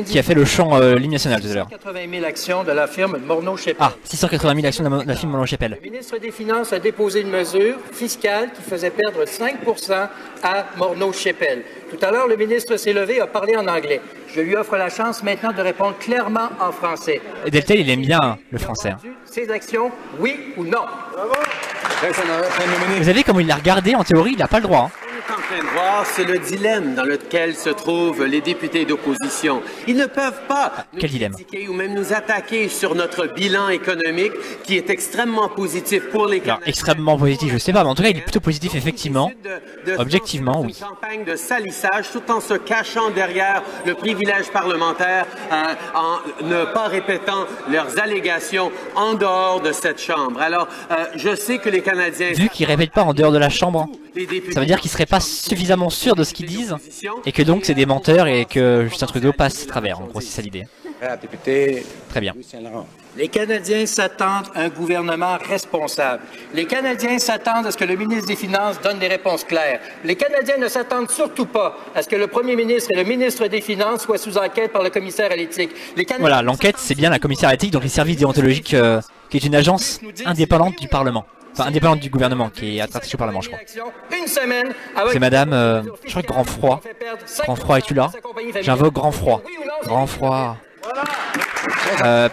qui a fait le chant l'hymne national tout à l'heure. 680 000 actions de la firme Morneau-Chapelle. Ah, 680 000 actions de la firme Morneau-Chapelle. Le ministre des Finances a déposé une mesure fiscale qui faisait perdre 5 % à Morneau-Chapelle. Tout à l'heure, le ministre s'est levé et a parlé en anglais. Je lui offre la chance maintenant de répondre clairement en français. Et Deltel, il aime bien le français. Hein. Ces actions, oui ou non? Bravo. Vous savez comment il l'a regardé, en théorie, il n'a pas le droit. Hein. En train de voir, c'est le dilemme dans lequel se trouvent les députés d'opposition. Ils ne peuvent pas nous critiquer ou même nous attaquer sur notre bilan économique qui est extrêmement positif pour les Canadiens. Alors, extrêmement positif, je sais pas, mais en tout cas, il est plutôt positif, effectivement. Objectivement, oui. Une campagne de salissage tout en se cachant derrière le privilège parlementaire, en ne pas répétant leurs allégations en dehors de cette Chambre. Alors, je sais que les Canadiens... Vu qu'ils ne répètent pas en dehors de la Chambre, ça veut dire qu'ils ne seraient pas suffisamment sûrs de ce qu'ils disent et que donc c'est des menteurs et que Justin Trudeau passe à travers. En gros, c'est ça l'idée. Très bien. Les Canadiens s'attendent à un gouvernement responsable. Les Canadiens s'attendent à ce que le ministre des Finances donne des réponses claires. Les Canadiens ne s'attendent surtout pas à ce que le premier ministre et le ministre des Finances soient sous enquête par le commissaire à l'éthique. Voilà, l'enquête, c'est bien la commissaire à l'éthique, donc les services déontologiques, qui est une agence indépendante du Parlement. Enfin, indépendante du gouvernement, qui est attachée au Parlement, je crois. C'est madame, je crois que Grand Froid. Grand Froid, es-tu là? J'invoque Grand Froid. Grand Froid.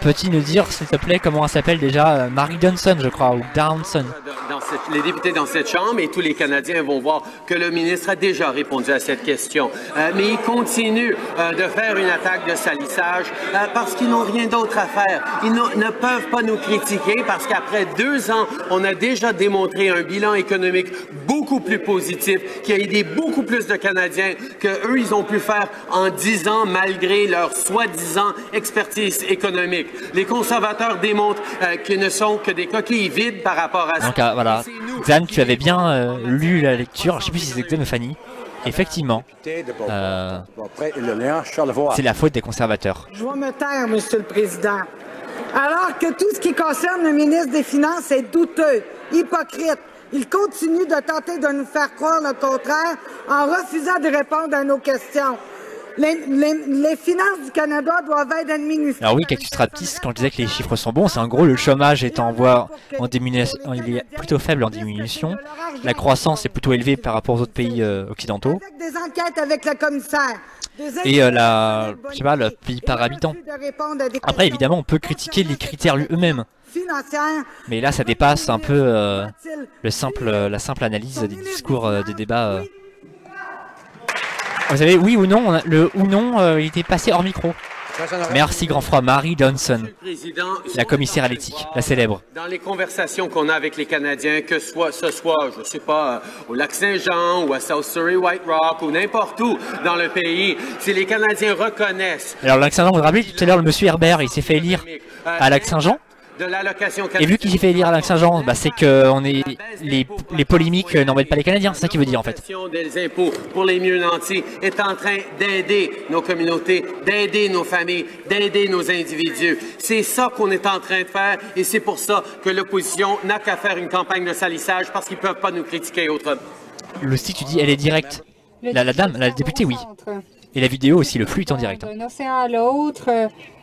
Peux-tu nous dire, s'il te plaît, comment elle s'appelle déjà? Marie Johnson, je crois, ou Downson. Les députés dans cette Chambre et tous les Canadiens vont voir que le ministre a déjà répondu à cette question. Mais il continue de faire une attaque de salissage parce qu'ils n'ont rien d'autre à faire. Ils ne peuvent pas nous critiquer parce qu'après 2 ans, on a déjà démontré un bilan économique beaucoup plus positif qui a aidé beaucoup plus de Canadiens qu'eux, ils ont pu faire en 10 ans malgré leur soi-disant expertise économique. Les conservateurs démontrent qu'ils ne sont que des coquilles vides par rapport à ça. Donc voilà, Xan, tu avais bien lu la lecture, je ne sais plus si c'est Xan ou Fanny. Effectivement, c'est la faute des conservateurs. Je vais me taire, Monsieur le Président. Alors que tout ce qui concerne le ministre des Finances est douteux, hypocrite. Il continue de tenter de nous faire croire le contraire en refusant de répondre à nos questions. Les finances du Canada doivent être administrées. Alors oui, Cactus Raptis, quand je disais que les chiffres sont bons, c'est en gros le chômage est en diminution, il est plutôt faible en diminution. La croissance est plutôt élevée par rapport aux autres pays occidentaux. Des enquêtes avec le commissaire. Et je sais pas, le pays par habitant. Après, évidemment, on peut critiquer les critères eux-mêmes. Mais là, ça dépasse un peu la simple analyse des discours, des débats. Vous savez, oui ou non, le ou non, il était passé hors micro. Merci, Grand Froid. Marie Johnson, la commissaire à l'éthique, la célèbre. Dans les conversations qu'on a avec les Canadiens, que ce soit, je sais pas, au Lac-Saint-Jean ou à South Surrey, White Rock ou n'importe où dans le pays, si les Canadiens reconnaissent... Alors, Lac-Saint-Jean, vous vous rappelez tout à l'heure, le monsieur Herbert, il s'est fait élire à Lac-Saint-Jean. Et vu qu'il s'est fait élire à Lac-Saint-Jean, c'est que les polémiques n'embêtent pas les Canadiens, c'est ça qu'il veut dire en fait. Des impôts pour les mieux nantis est en train d'aider nos communautés, d'aider nos familles, d'aider nos individus. C'est ça qu'on est en train de faire et c'est pour ça que l'opposition n'a qu'à faire une campagne de salissage parce qu'ils ne peuvent pas nous critiquer autrement. Le site, tu dis, elle est directe. La dame, la députée, oui. Et la vidéo aussi, le flux est en direct. D'un océan à l'autre,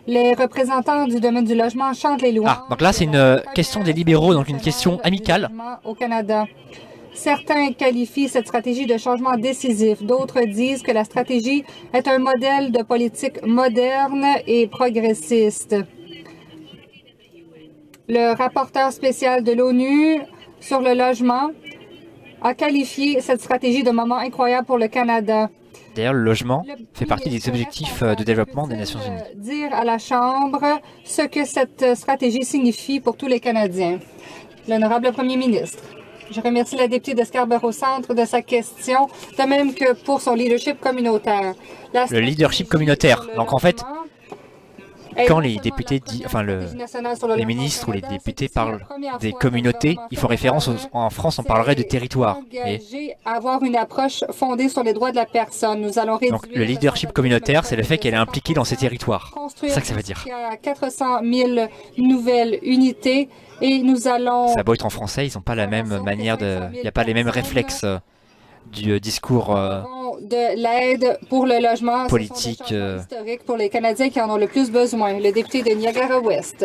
les représentants du domaine du logement chantent les louanges. Ah, donc là c'est une question des libéraux, donc une question amicale. Au Canada. Certains qualifient cette stratégie de changement décisif. D'autres disent que la stratégie est un modèle de politique moderne et progressiste. Le rapporteur spécial de l'ONU sur le logement a qualifié cette stratégie de moment incroyable pour le Canada. D'ailleurs, le logement fait partie des objectifs de développement des Nations Unies. Dire à la Chambre ce que cette stratégie signifie pour tous les Canadiens. L'honorable Premier ministre. Je remercie la députée de Scarborough-Centre de sa question, de même que pour son leadership communautaire. Le leadership communautaire. Donc en fait, quand les députés les ministres ou les députés parlent des communautés, ils font référence en France, on parlerait de territoire. À avoir une approche fondée sur les droits de la personne. Nous allons réduire. Donc le leadership communautaire, c'est le fait qu'elle est impliquée dans ces territoires. C'est ça que ça veut dire. Il y a 400 000 nouvelles unités et nous allons. Ça a beau être en français, ils n'ont pas la même manière de. Il n'y a pas les mêmes réflexes du discours. De l'aide pour le logement politique historique pour les Canadiens qui en ont le plus besoin. Le député de Niagara-Ouest.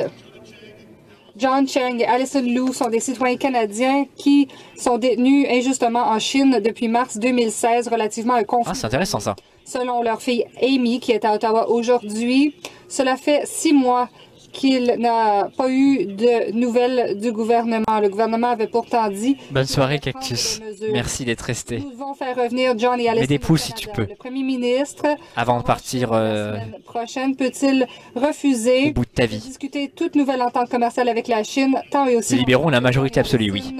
John Cheng et Alison Liu sont des citoyens canadiens qui sont détenus injustement en Chine depuis mars 2016 relativement à un conflit. Ah, c'est intéressant ça. Selon leur fille Amy, qui est à Ottawa aujourd'hui, cela fait 6 mois qu'il n'a pas eu de nouvelles du gouvernement. Le gouvernement avait pourtant dit... Bonne soirée, Cactus. Merci d'être resté. Nous devons faire revenir John et Alison. Mets des pouces si tu peux. Le premier ministre... Avant de partir... La semaine prochaine, peut-il refuser au bout de ta vie. De discuter toute nouvelle entente commerciale avec la Chine, tant et aussi... Les libéraux ont la majorité absolue, oui.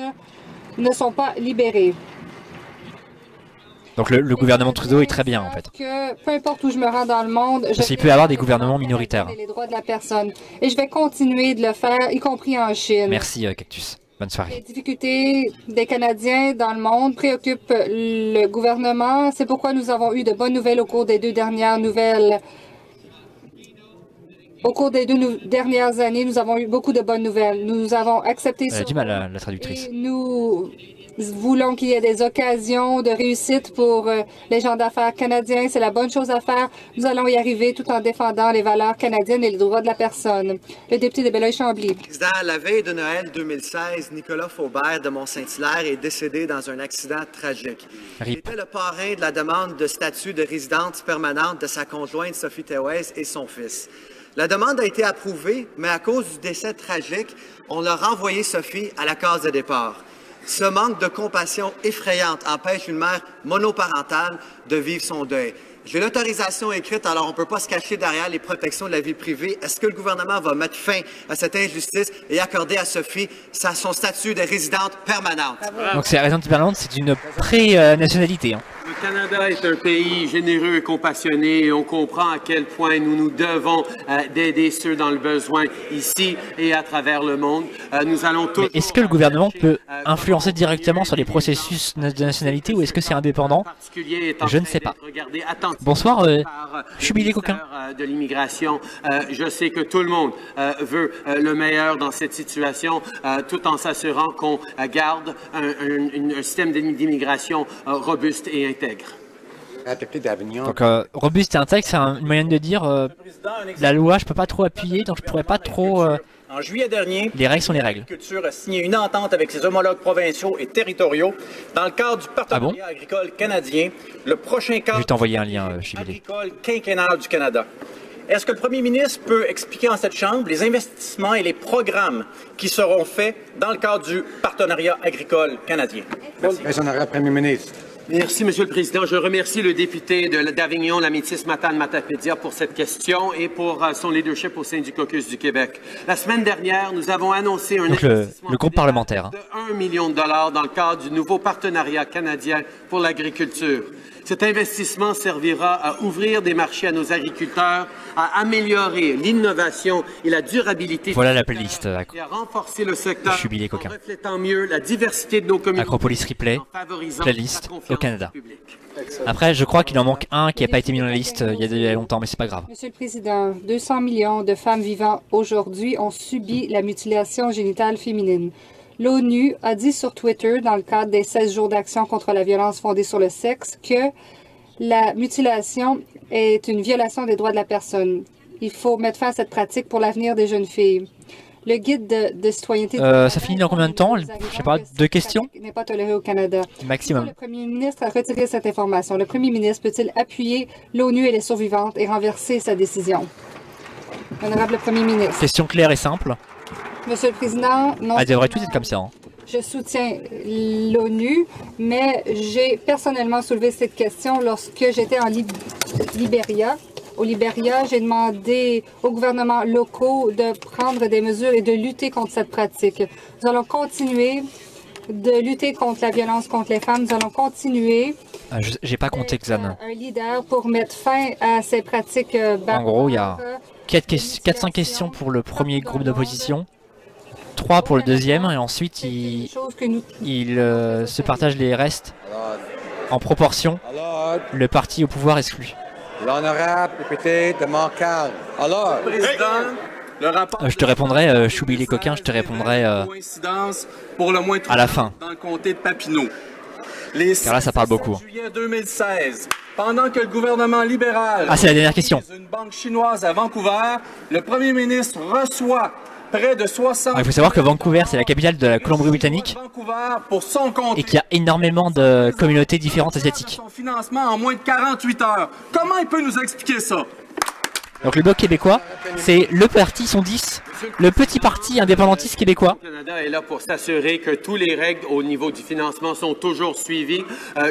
Ne sont pas libérés. Donc le gouvernement Trudeau est très bien en fait. Que peu importe où je me rends dans le monde, il peut y avoir des gouvernements minoritaires. Les droits de la personne. Et je vais continuer de le faire, y compris en Chine. Merci Cactus. Bonne soirée. Les difficultés des Canadiens dans le monde préoccupent le gouvernement. C'est pourquoi nous avons eu de bonnes nouvelles au cours des 2 dernières nouvelles. Au cours des 2 dernières années, nous avons eu beaucoup de bonnes nouvelles. Nous avons accepté... Elle a du mal la traductrice. Nous voulons qu'il y ait des occasions de réussite pour les gens d'affaires canadiens. C'est la bonne chose à faire. Nous allons y arriver tout en défendant les valeurs canadiennes et les droits de la personne. Le député de Belleuil-Chambly. Président, la veille de Noël 2016, Nicolas Faubert de Mont-Saint-Hilaire est décédé dans un accident tragique. Il était le parrain de la demande de statut de résidence permanente de sa conjointe Sophie Thewes et son fils. La demande a été approuvée, mais à cause du décès tragique, on a renvoyé Sophie à la case de départ. Ce manque de compassion effrayante empêche une mère monoparentale de vivre son deuil. J'ai l'autorisation écrite, alors on ne peut pas se cacher derrière les protections de la vie privée. Est-ce que le gouvernement va mettre fin à cette injustice et accorder à Sophie son statut de résidente permanente? Donc c'est la résidente permanente, c'est une pré-nationalité. Le Canada est un pays généreux et compassionné et on comprend à quel point nous nous devons d'aider ceux dans le besoin ici et à travers le monde. Nous allons tous... Mais est-ce que le gouvernement peut influencer directement sur les processus de nationalité ou est-ce que c'est indépendant? Je ne sais pas. Bonsoir, Jubilé Coquin. De l'immigration, je sais que tout le monde veut le meilleur dans cette situation, tout en s'assurant qu'on garde un système d'immigration robuste et intègre. Donc robuste et intègre, c'est une moyenne de dire la loi, je peux pas trop appuyer, donc je pourrais pas trop... En juillet dernier, les règles sont les règles. L'agriculture a signé une entente avec ses homologues provinciaux et territoriaux dans le cadre du partenariat agricole canadien, le prochain cadre je vais t'envoyer un lien, agricole quinquennal du Canada. Est-ce que le premier ministre peut expliquer en cette Chambre les investissements et les programmes qui seront faits dans le cadre du partenariat agricole canadien? Merci, honorable Premier ministre. Merci, Monsieur le Président. Je remercie le député d'Avignon, la métisse Matane Matapédia, pour cette question et pour son leadership au sein du caucus du Québec. La semaine dernière, nous avons annoncé un investissement le groupe parlementaire de 1 million de dollars dans le cadre du nouveau partenariat canadien pour l'agriculture. Cet investissement servira à ouvrir des marchés à nos agriculteurs, à améliorer l'innovation et la durabilité. Voilà la playlist. Et à renforcer le secteur Jubilé Coquin. en reflétant mieux la diversité de nos communautés. Acropolis Replay, playlist au Canada. Après, je crois qu'il en manque un qui n'a pas été mis dans la liste il y a longtemps, mais c'est pas grave. Monsieur le Président, 200 millions de femmes vivant aujourd'hui ont subi la mutilation génitale féminine. L'ONU a dit sur Twitter, dans le cadre des 16 jours d'action contre la violence fondée sur le sexe, que la mutilation est une violation des droits de la personne. Il faut mettre fin à cette pratique pour l'avenir des jeunes filles. Le guide de citoyenneté Ça finit dans combien de temps? Je sais pas, 2 questions? n'est pas toléré au Canada. Maximum. Le premier ministre a retiré cette information. Le premier ministre peut-il appuyer l'ONU et les survivantes et renverser sa décision? Honorable Premier ministre. Question claire et simple. Monsieur le Président, non. Elle devrait tout être comme ça. Hein. Je soutiens l'ONU, mais j'ai personnellement soulevé cette question lorsque j'étais en Libéria. Au Libéria, j'ai demandé aux gouvernements locaux de prendre des mesures et de lutter contre cette pratique. Nous allons continuer de lutter contre la violence contre les femmes. Nous allons continuer. J'ai pas compté, Xan. Un leader pour mettre fin à ces pratiques barbares. En gros, il y a 4-5 questions pour le premier groupe d'opposition, 3 pour le deuxième, et ensuite il se partage les restes en proportion. Le parti au pouvoir exclu. L'honorable député de Montcalm. Alors, Président, le rapport je te répondrai, Choubi les coquins, je te répondrai pour le moins à la fin. Dans le comté de Papineau. Car là, ça parle beaucoup. Juillet 2016, pendant que le gouvernement libéral c'est la dernière question. Une banque chinoise à Vancouver, le premier ministre reçoit près de 60... Il faut savoir que Vancouver, c'est la capitale de la Colombie-Britannique pour son compte et qu'il y a énormément de communautés différentes asiatiques. Son financement en moins de 48 heures. Comment il peut nous expliquer ça? Donc le Bloc québécois, c'est le parti, ils sont 10, le petit parti indépendantiste québécois. Le Canada est là pour s'assurer que tous les règles au niveau du financement sont toujours suivies.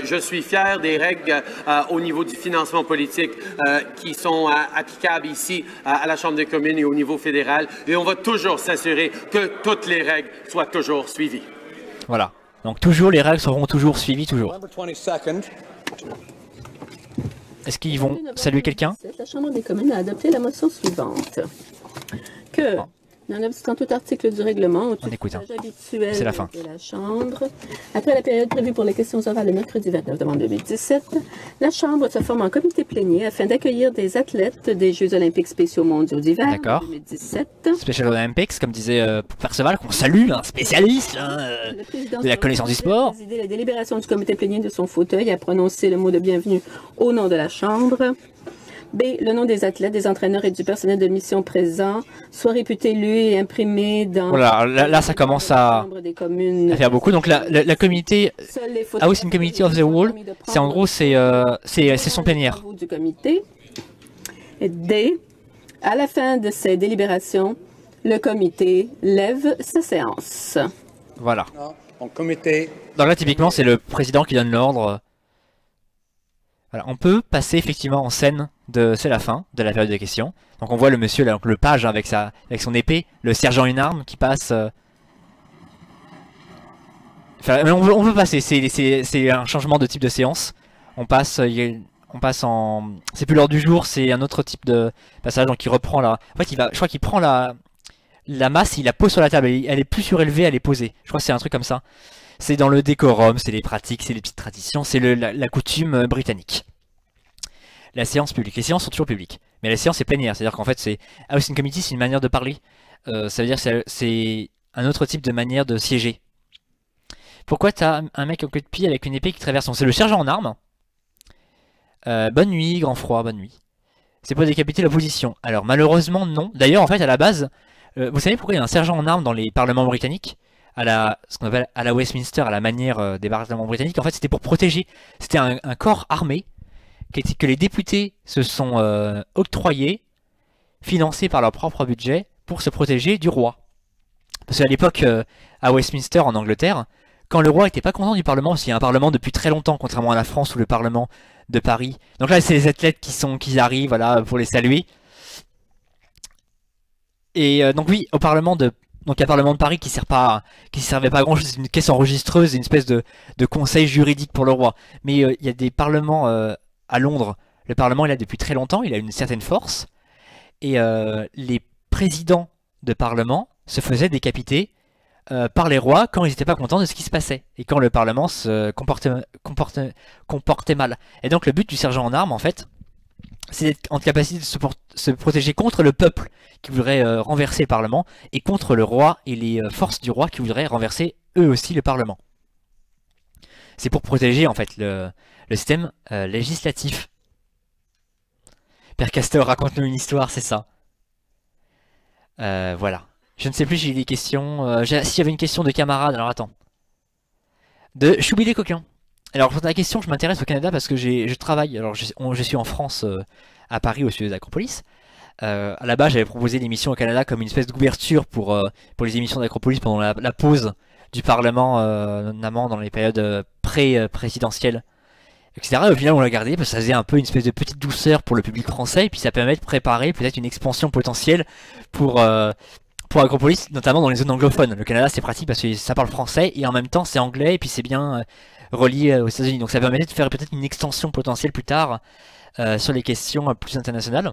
Je suis fier des règles au niveau du financement politique qui sont applicables ici à la Chambre des communes et au niveau fédéral. Et on va toujours s'assurer que toutes les règles soient toujours suivies. Voilà. Donc toujours, les règles seront toujours suivies, toujours. Est-ce qu'ils vont saluer quelqu'un? La Chambre des communes a adopté la motion suivante. Que, nonobstant tout article du règlement, au titre du usage habituel de la Chambre, après la période prévue pour les questions orales le mercredi 29 novembre 2017, la Chambre se forme en comité plénier afin d'accueillir des athlètes des Jeux olympiques spéciaux mondiaux d'hiver 2017. Special Olympics, comme disait Perceval, qu'on salue, un spécialiste de la connaissance du sport. Présider la délibération du comité plénier de son fauteuil et a prononcé le mot de bienvenue au nom de la Chambre. B. Le nom des athlètes, des entraîneurs et du personnel de mission présent soit réputé, lu et imprimé dans... Voilà, là ça commence à faire beaucoup. Donc la communauté, House in Committee of the Wall, c'est en gros, c'est son plénière. Du comité. Et D. À la fin de ces délibérations, le comité lève sa séance. Voilà. Donc là, typiquement, c'est le président qui donne l'ordre. Voilà, on peut passer effectivement en scène c'est la fin de la période de questions. Donc on voit le monsieur, là, le page avec son épée, le sergent une arme qui passe. Enfin, on peut passer. C'est un changement de type de séance. On passe en. C'est plus l'heure du jour, c'est un autre type de passage. Donc il reprend la. En fait, je crois qu'il prend la masse, il la pose sur la table. Elle est plus surélevée, elle est posée. Je crois que c'est un truc comme ça. C'est dans le décorum, c'est les pratiques, c'est les petites traditions, c'est la coutume britannique. La séance publique. Les séances sont toujours publiques. Mais la séance est plénière, c'est-à-dire qu'en fait, House in Committee, c'est une manière de parler. Ça veut dire que c'est un autre type de manière de siéger. Pourquoi t'as un mec en queue de pied avec une épée qui traverse? C'est le sergent en armes. Bonne nuit, grand froid, bonne nuit. C'est pour décapiter l'opposition. Alors malheureusement, non. D'ailleurs, en fait, à la base, vous savez pourquoi il y a un sergent en armes dans les parlements britanniques? Ce qu'on appelle à la Westminster, à la manière des parlements britanniques, en fait c'était pour protéger, c'était un corps armé que les députés se sont octroyés, financés par leur propre budget, pour se protéger du roi. Parce qu'à l'époque, à Westminster en Angleterre, quand le roi n'était pas content du Parlement, parce qu'il y a un Parlement depuis très longtemps, contrairement à la France ou le Parlement de Paris. Donc là c'est les athlètes qui arrivent, voilà, pour les saluer. Et donc oui, au Parlement de... Donc il y a le Parlement de Paris qui servait pas à grand chose, c'est une caisse enregistreuse, une espèce de conseil juridique pour le roi. Mais il y a des parlements à Londres, le Parlement est là depuis très longtemps, il a une certaine force. Et les présidents de Parlement se faisaient décapiter par les rois quand ils n'étaient pas contents de ce qui se passait. Et quand le Parlement se comportait mal. Et donc le but du sergent en armes en fait, c'est d'être en capacité de se protéger contre le peuple qui voudrait renverser le Parlement et contre le roi et les forces du roi qui voudraient renverser eux aussi le Parlement. C'est pour protéger en fait le système législatif. Père Castor, raconte-nous une histoire, c'est ça. Voilà. Je ne sais plus, j'ai eu des questions. Si j'avais une question de camarade, alors attends. De Choubi les coquins. Alors pour ta question, je m'intéresse au Canada parce que je travaille. Alors je suis en France, à Paris, au studio d'Acropolis. À la base, j'avais proposé l'émission au Canada comme une espèce d'ouverture pour les émissions d'Acropolis pendant la pause du Parlement, notamment dans les périodes pré-présidentielles, etc. Et au final, on l'a gardé parce que ça faisait un peu une espèce de petite douceur pour le public français et puis ça permet de préparer peut-être une expansion potentielle pour Acropolis, notamment dans les zones anglophones. Le Canada, c'est pratique parce que ça parle français et en même temps c'est anglais et puis c'est bien relié aux États-Unis. Donc ça permettait de faire peut-être une extension potentielle plus tard sur les questions plus internationales.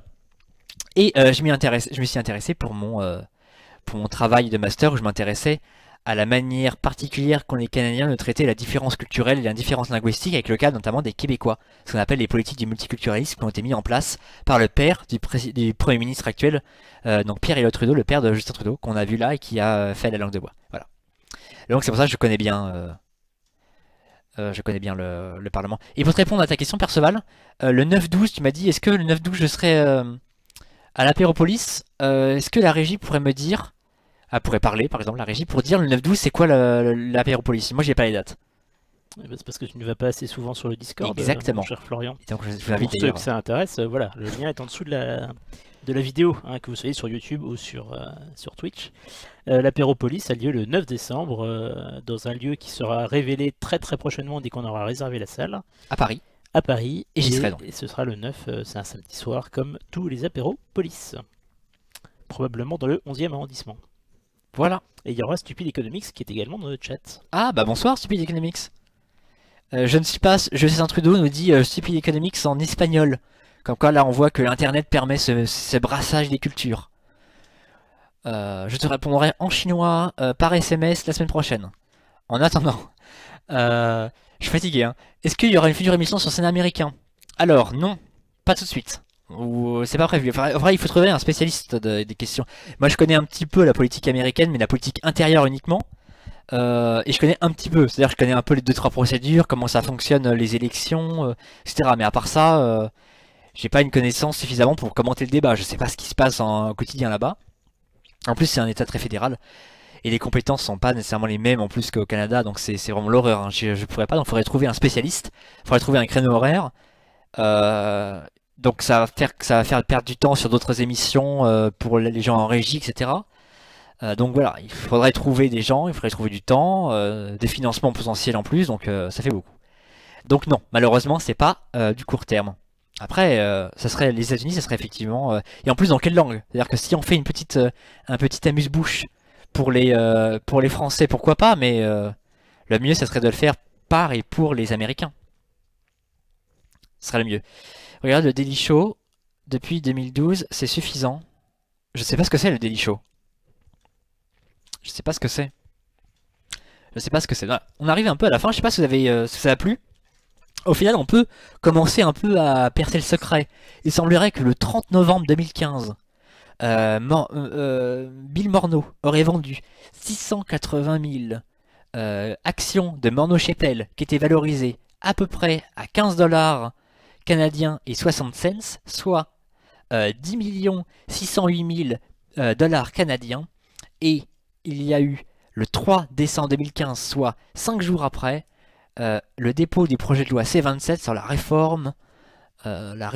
Et je me suis intéressé pour mon travail de master où je m'intéressais à la manière particulière qu'ont les Canadiens de traiter la différence culturelle et la différence linguistique avec le cas notamment des Québécois, ce qu'on appelle les politiques du multiculturalisme qui ont été mis en place par le père du Premier ministre actuel, donc Pierre-Éliott Trudeau, le père de Justin Trudeau, qu'on a vu là et qui a fait la langue de bois. Voilà. Et donc c'est pour ça que je connais bien le Parlement. Et pour te répondre à ta question, Perceval, le 9-12, tu m'as dit, est-ce que le 9-12 je serai à l'Apéropolis? Est-ce que la régie pourrait me dire... pourrait parler, par exemple, la régie, pour dire le 9-12, c'est quoi l'Apéropolis? Moi, j'ai pas les dates. C'est parce que tu ne vas pas assez souvent sur le Discord, exactement. Mon cher Florian. Donc, je vous invite pour ceux que ça intéresse, voilà, le lien est en dessous de la vidéo, hein, que vous soyez sur YouTube ou sur Twitch. L'Apéropolis a lieu le 9 décembre, dans un lieu qui sera révélé très très prochainement dès qu'on aura réservé la salle. À Paris. À Paris. Et j'y serai donc. Et ce sera le 9, c'est un samedi soir, comme tous les Apéropolis. Probablement dans le 11e arrondissement. Voilà. Et il y aura Stupid Economics qui est également dans le chat. Ah bah bonsoir Stupid Economics. Je ne suis pas... Justin Trudeau nous dit Stupid Economics en espagnol. Comme quoi là on voit que l'internet permet ce brassage des cultures. Je te répondrai en chinois par SMS la semaine prochaine. En attendant, je suis fatigué. Hein. Est-ce qu'il y aura une future émission sur Sénat américain? Alors non, pas tout de suite. Ou c'est pas prévu. Enfin, il faut trouver un spécialiste des questions. Moi je connais un petit peu la politique américaine, mais la politique intérieure uniquement. Et je connais un petit peu, c'est-à-dire je connais un peu les 2-3 procédures, comment ça fonctionne les élections, etc. Mais à part ça, j'ai pas une connaissance suffisamment pour commenter le débat. Je sais pas ce qui se passe au quotidien là-bas. En plus c'est un état très fédéral. Et les compétences sont pas nécessairement les mêmes en plus qu'au Canada, donc c'est vraiment l'horreur. Hein. Je pourrais pas, donc il faudrait trouver un spécialiste, il faudrait trouver un créneau horaire. Donc ça va faire perdre du temps sur d'autres émissions pour les gens en régie, etc. Donc voilà, il faudrait trouver des gens, il faudrait trouver du temps, des financements potentiels en plus, donc ça fait beaucoup. Donc non, malheureusement c'est pas du court terme. Après, ça serait les États-Unis, ça serait effectivement... et en plus dans quelle langue? C'est-à-dire que si on fait un petit amuse-bouche pour les Français, pourquoi pas, mais le mieux ça serait de le faire par et pour les Américains. Ce serait le mieux. Regarde le Daily Show, depuis 2012, c'est suffisant. Je sais pas ce que c'est le Daily Show. Je sais pas ce que c'est. Je sais pas ce que c'est. On arrive un peu à la fin, je sais pas si ça a plu. Au final, on peut commencer un peu à percer le secret. Il semblerait que le 30 novembre 2015, Bill Morneau aurait vendu 680 000 actions de Morneau Shepell qui étaient valorisées à peu près à 15 $ canadiens et 60 cents, soit 10 608 000 $ canadiens. Et il y a eu le 3 décembre 2015, soit 5 jours après, le dépôt du projet de loi C-27 sur la réforme, je ne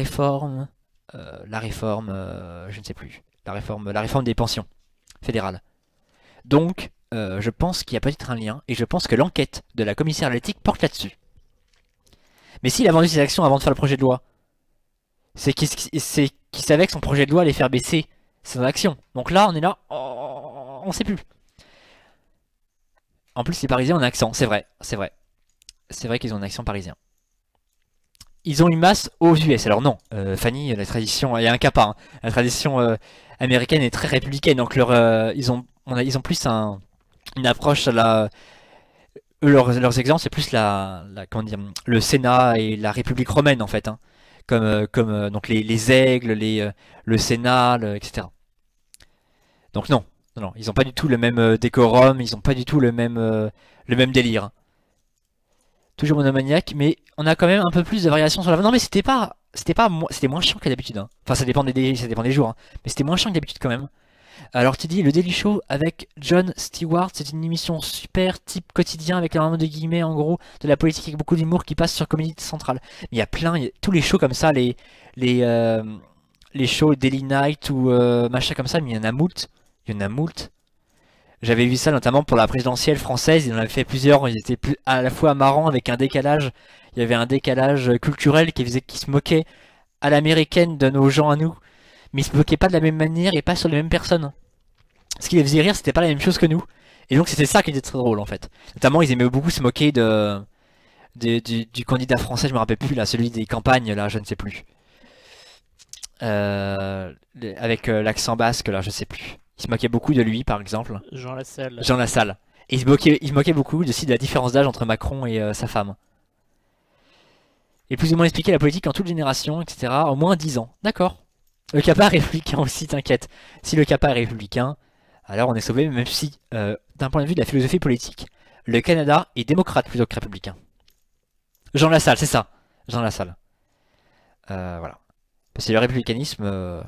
sais plus, la réforme des pensions fédérales. Donc, je pense qu'il y a peut-être un lien, et je pense que l'enquête de la commissaire à l'éthique porte là-dessus. Mais s'il a vendu ses actions avant de faire le projet de loi, c'est qu'il savait que son projet de loi allait faire baisser ses actions. Donc là, on est là, on sait plus. En plus, les Parisiens ont un accent, c'est vrai, c'est vrai. C'est vrai qu'ils ont un accent parisien. Ils ont une masse aux US. Alors non, Fanny, la tradition, il y a un capa. Hein. La tradition américaine est très républicaine, donc ils ont plus une approche à la... Leurs exemples, c'est plus comment dire, le Sénat et la République romaine en fait, hein. Comme donc les aigles, le Sénat, etc. Donc non, ils ont pas du tout le même décorum, ils ont pas du tout le même délire. Hein. Toujours monomaniaque, mais on a quand même un peu plus de variation sur la... Non mais c'était moins chiant que d'habitude. Hein. Enfin ça dépend des jours, hein. Mais c'était moins chiant que d'habitude quand même. Alors tu dis le Daily Show avec Jon Stewart, c'est une émission super type quotidien avec énormément de guillemets en gros, de la politique avec beaucoup d'humour qui passe sur Comedy Central. Mais il y a tous les shows comme ça, les shows Daily Night ou machin comme ça, mais il y en a moult. Il y en a moult. J'avais vu ça notamment pour la présidentielle française, ils en avaient fait plusieurs, ils étaient à la fois marrants avec un décalage. Il y avait un décalage culturel qui se moquait à l'américaine de nos gens à nous. Mais ils se moquaient pas de la même manière et pas sur les mêmes personnes. Ce qui les faisait rire, c'était pas la même chose que nous. Et donc c'était ça qui était très drôle en fait. Notamment ils aimaient beaucoup se moquer du candidat français, je me rappelle plus là, celui des campagnes là, je ne sais plus. Avec l'accent basque là, je sais plus. Ils se moquaient beaucoup de lui par exemple. Jean Lassalle. Jean Lassalle. Et ils se moquaient beaucoup aussi de la différence d'âge entre Macron et sa femme. Et plus ou moins expliquer la politique en toute génération, etc. Au moins 10 ans. D'accord. Le CAPA républicain aussi, t'inquiète. Si le CAPA est républicain, alors on est sauvé, même si, d'un point de vue de la philosophie politique, le Canada est démocrate plutôt que républicain. Jean Lassalle, c'est ça. Jean Lassalle. Voilà. Parce que le républicanisme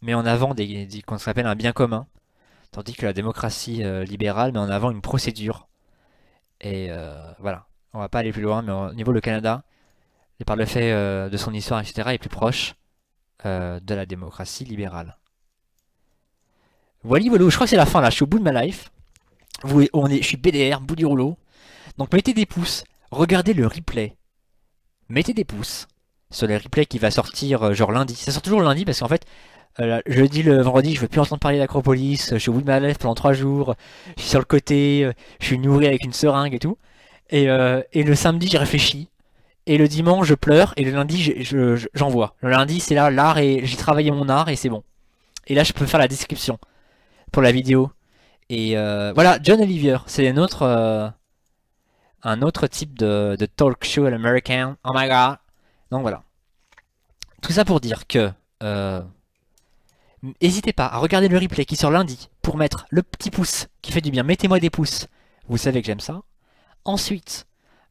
met en avant qu'on s'appelle un bien commun, tandis que la démocratie libérale met en avant une procédure. Et voilà. On va pas aller plus loin, mais au niveau du Canada, et par le fait de son histoire, etc., est plus proche de la démocratie libérale. Voilà, je crois que c'est la fin là, je suis au bout de ma life. Je suis BDR, bout du rouleau. Donc mettez des pouces, regardez le replay. Mettez des pouces sur le replay qui va sortir genre lundi. Ça sort toujours le lundi parce qu'en fait, jeudi, le vendredi, je veux plus entendre parler d'Acropolis. Je suis au bout de ma life pendant 3 jours. Je suis sur le côté, je suis nourri avec une seringue et tout. Et le samedi, j'ai réfléchi. Et le dimanche, je pleure. Et le lundi, j'envoie. Le lundi, c'est là l'art et j'ai travaillé mon art et c'est bon. Et là, je peux faire la description pour la vidéo. Et voilà, John Oliver, c'est un autre type de talk show à l'américain. Oh my god. Donc voilà. Tout ça pour dire que n'hésitez pas à regarder le replay qui sort lundi pour mettre le petit pouce qui fait du bien. Mettez-moi des pouces. Vous savez que j'aime ça. Ensuite,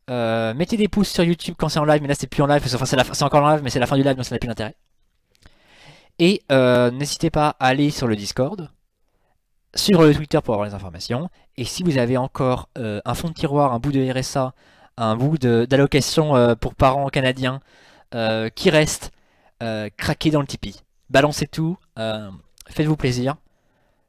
mettez des pouces sur YouTube quand c'est en live, mais là c'est plus en live, enfin c'est encore en live, mais c'est la fin du live, donc ça n'a plus d'intérêt. Et n'hésitez pas à aller sur le Discord, sur le Twitter pour avoir les informations. Et si vous avez encore un fond de tiroir, un bout de RSA, un bout d'allocation pour parents canadiens qui reste, craquez dans le Tipeee. Balancez tout, faites-vous plaisir.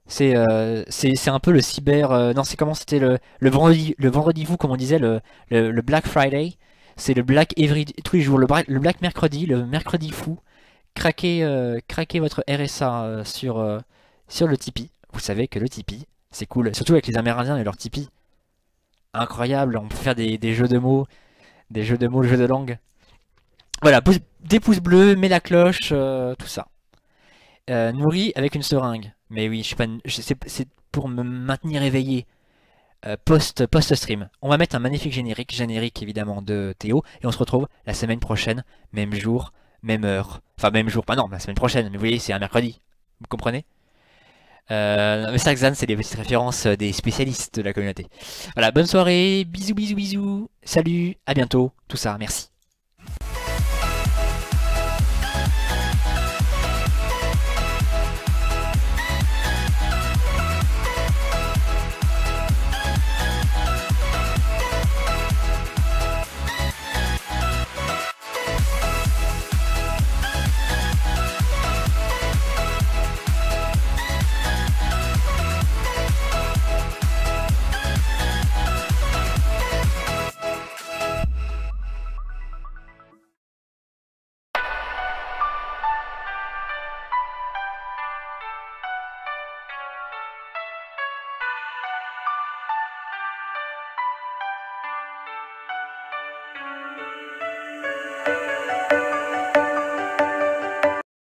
C'est un peu le cyber... non, c'est comment c'était le vendredi fou, comme on disait, le Black Friday. C'est le Black tous les jours, le Black Mercredi, le Mercredi fou. Craquez votre RSA sur le Tipeee. Vous savez que le Tipeee, c'est cool. Surtout avec les Amérindiens et leur Tipeee. Incroyable, on peut faire des jeux de mots. Des jeux de mots, le jeu de langue. Voilà, des pouces bleus, mets la cloche, tout ça. Nourri avec une seringue. Mais oui, c'est pour me maintenir éveillé post-stream. On va mettre un magnifique générique évidemment de Théo. Et on se retrouve la semaine prochaine, même jour, même heure. Enfin, même jour, pas non, la semaine prochaine. Mais vous voyez, c'est un mercredi. Vous comprenez? Mais ça, Xan, c'est des petites références des spécialistes de la communauté. Voilà, bonne soirée, bisous, bisous, bisous. Salut, à bientôt, tout ça, merci.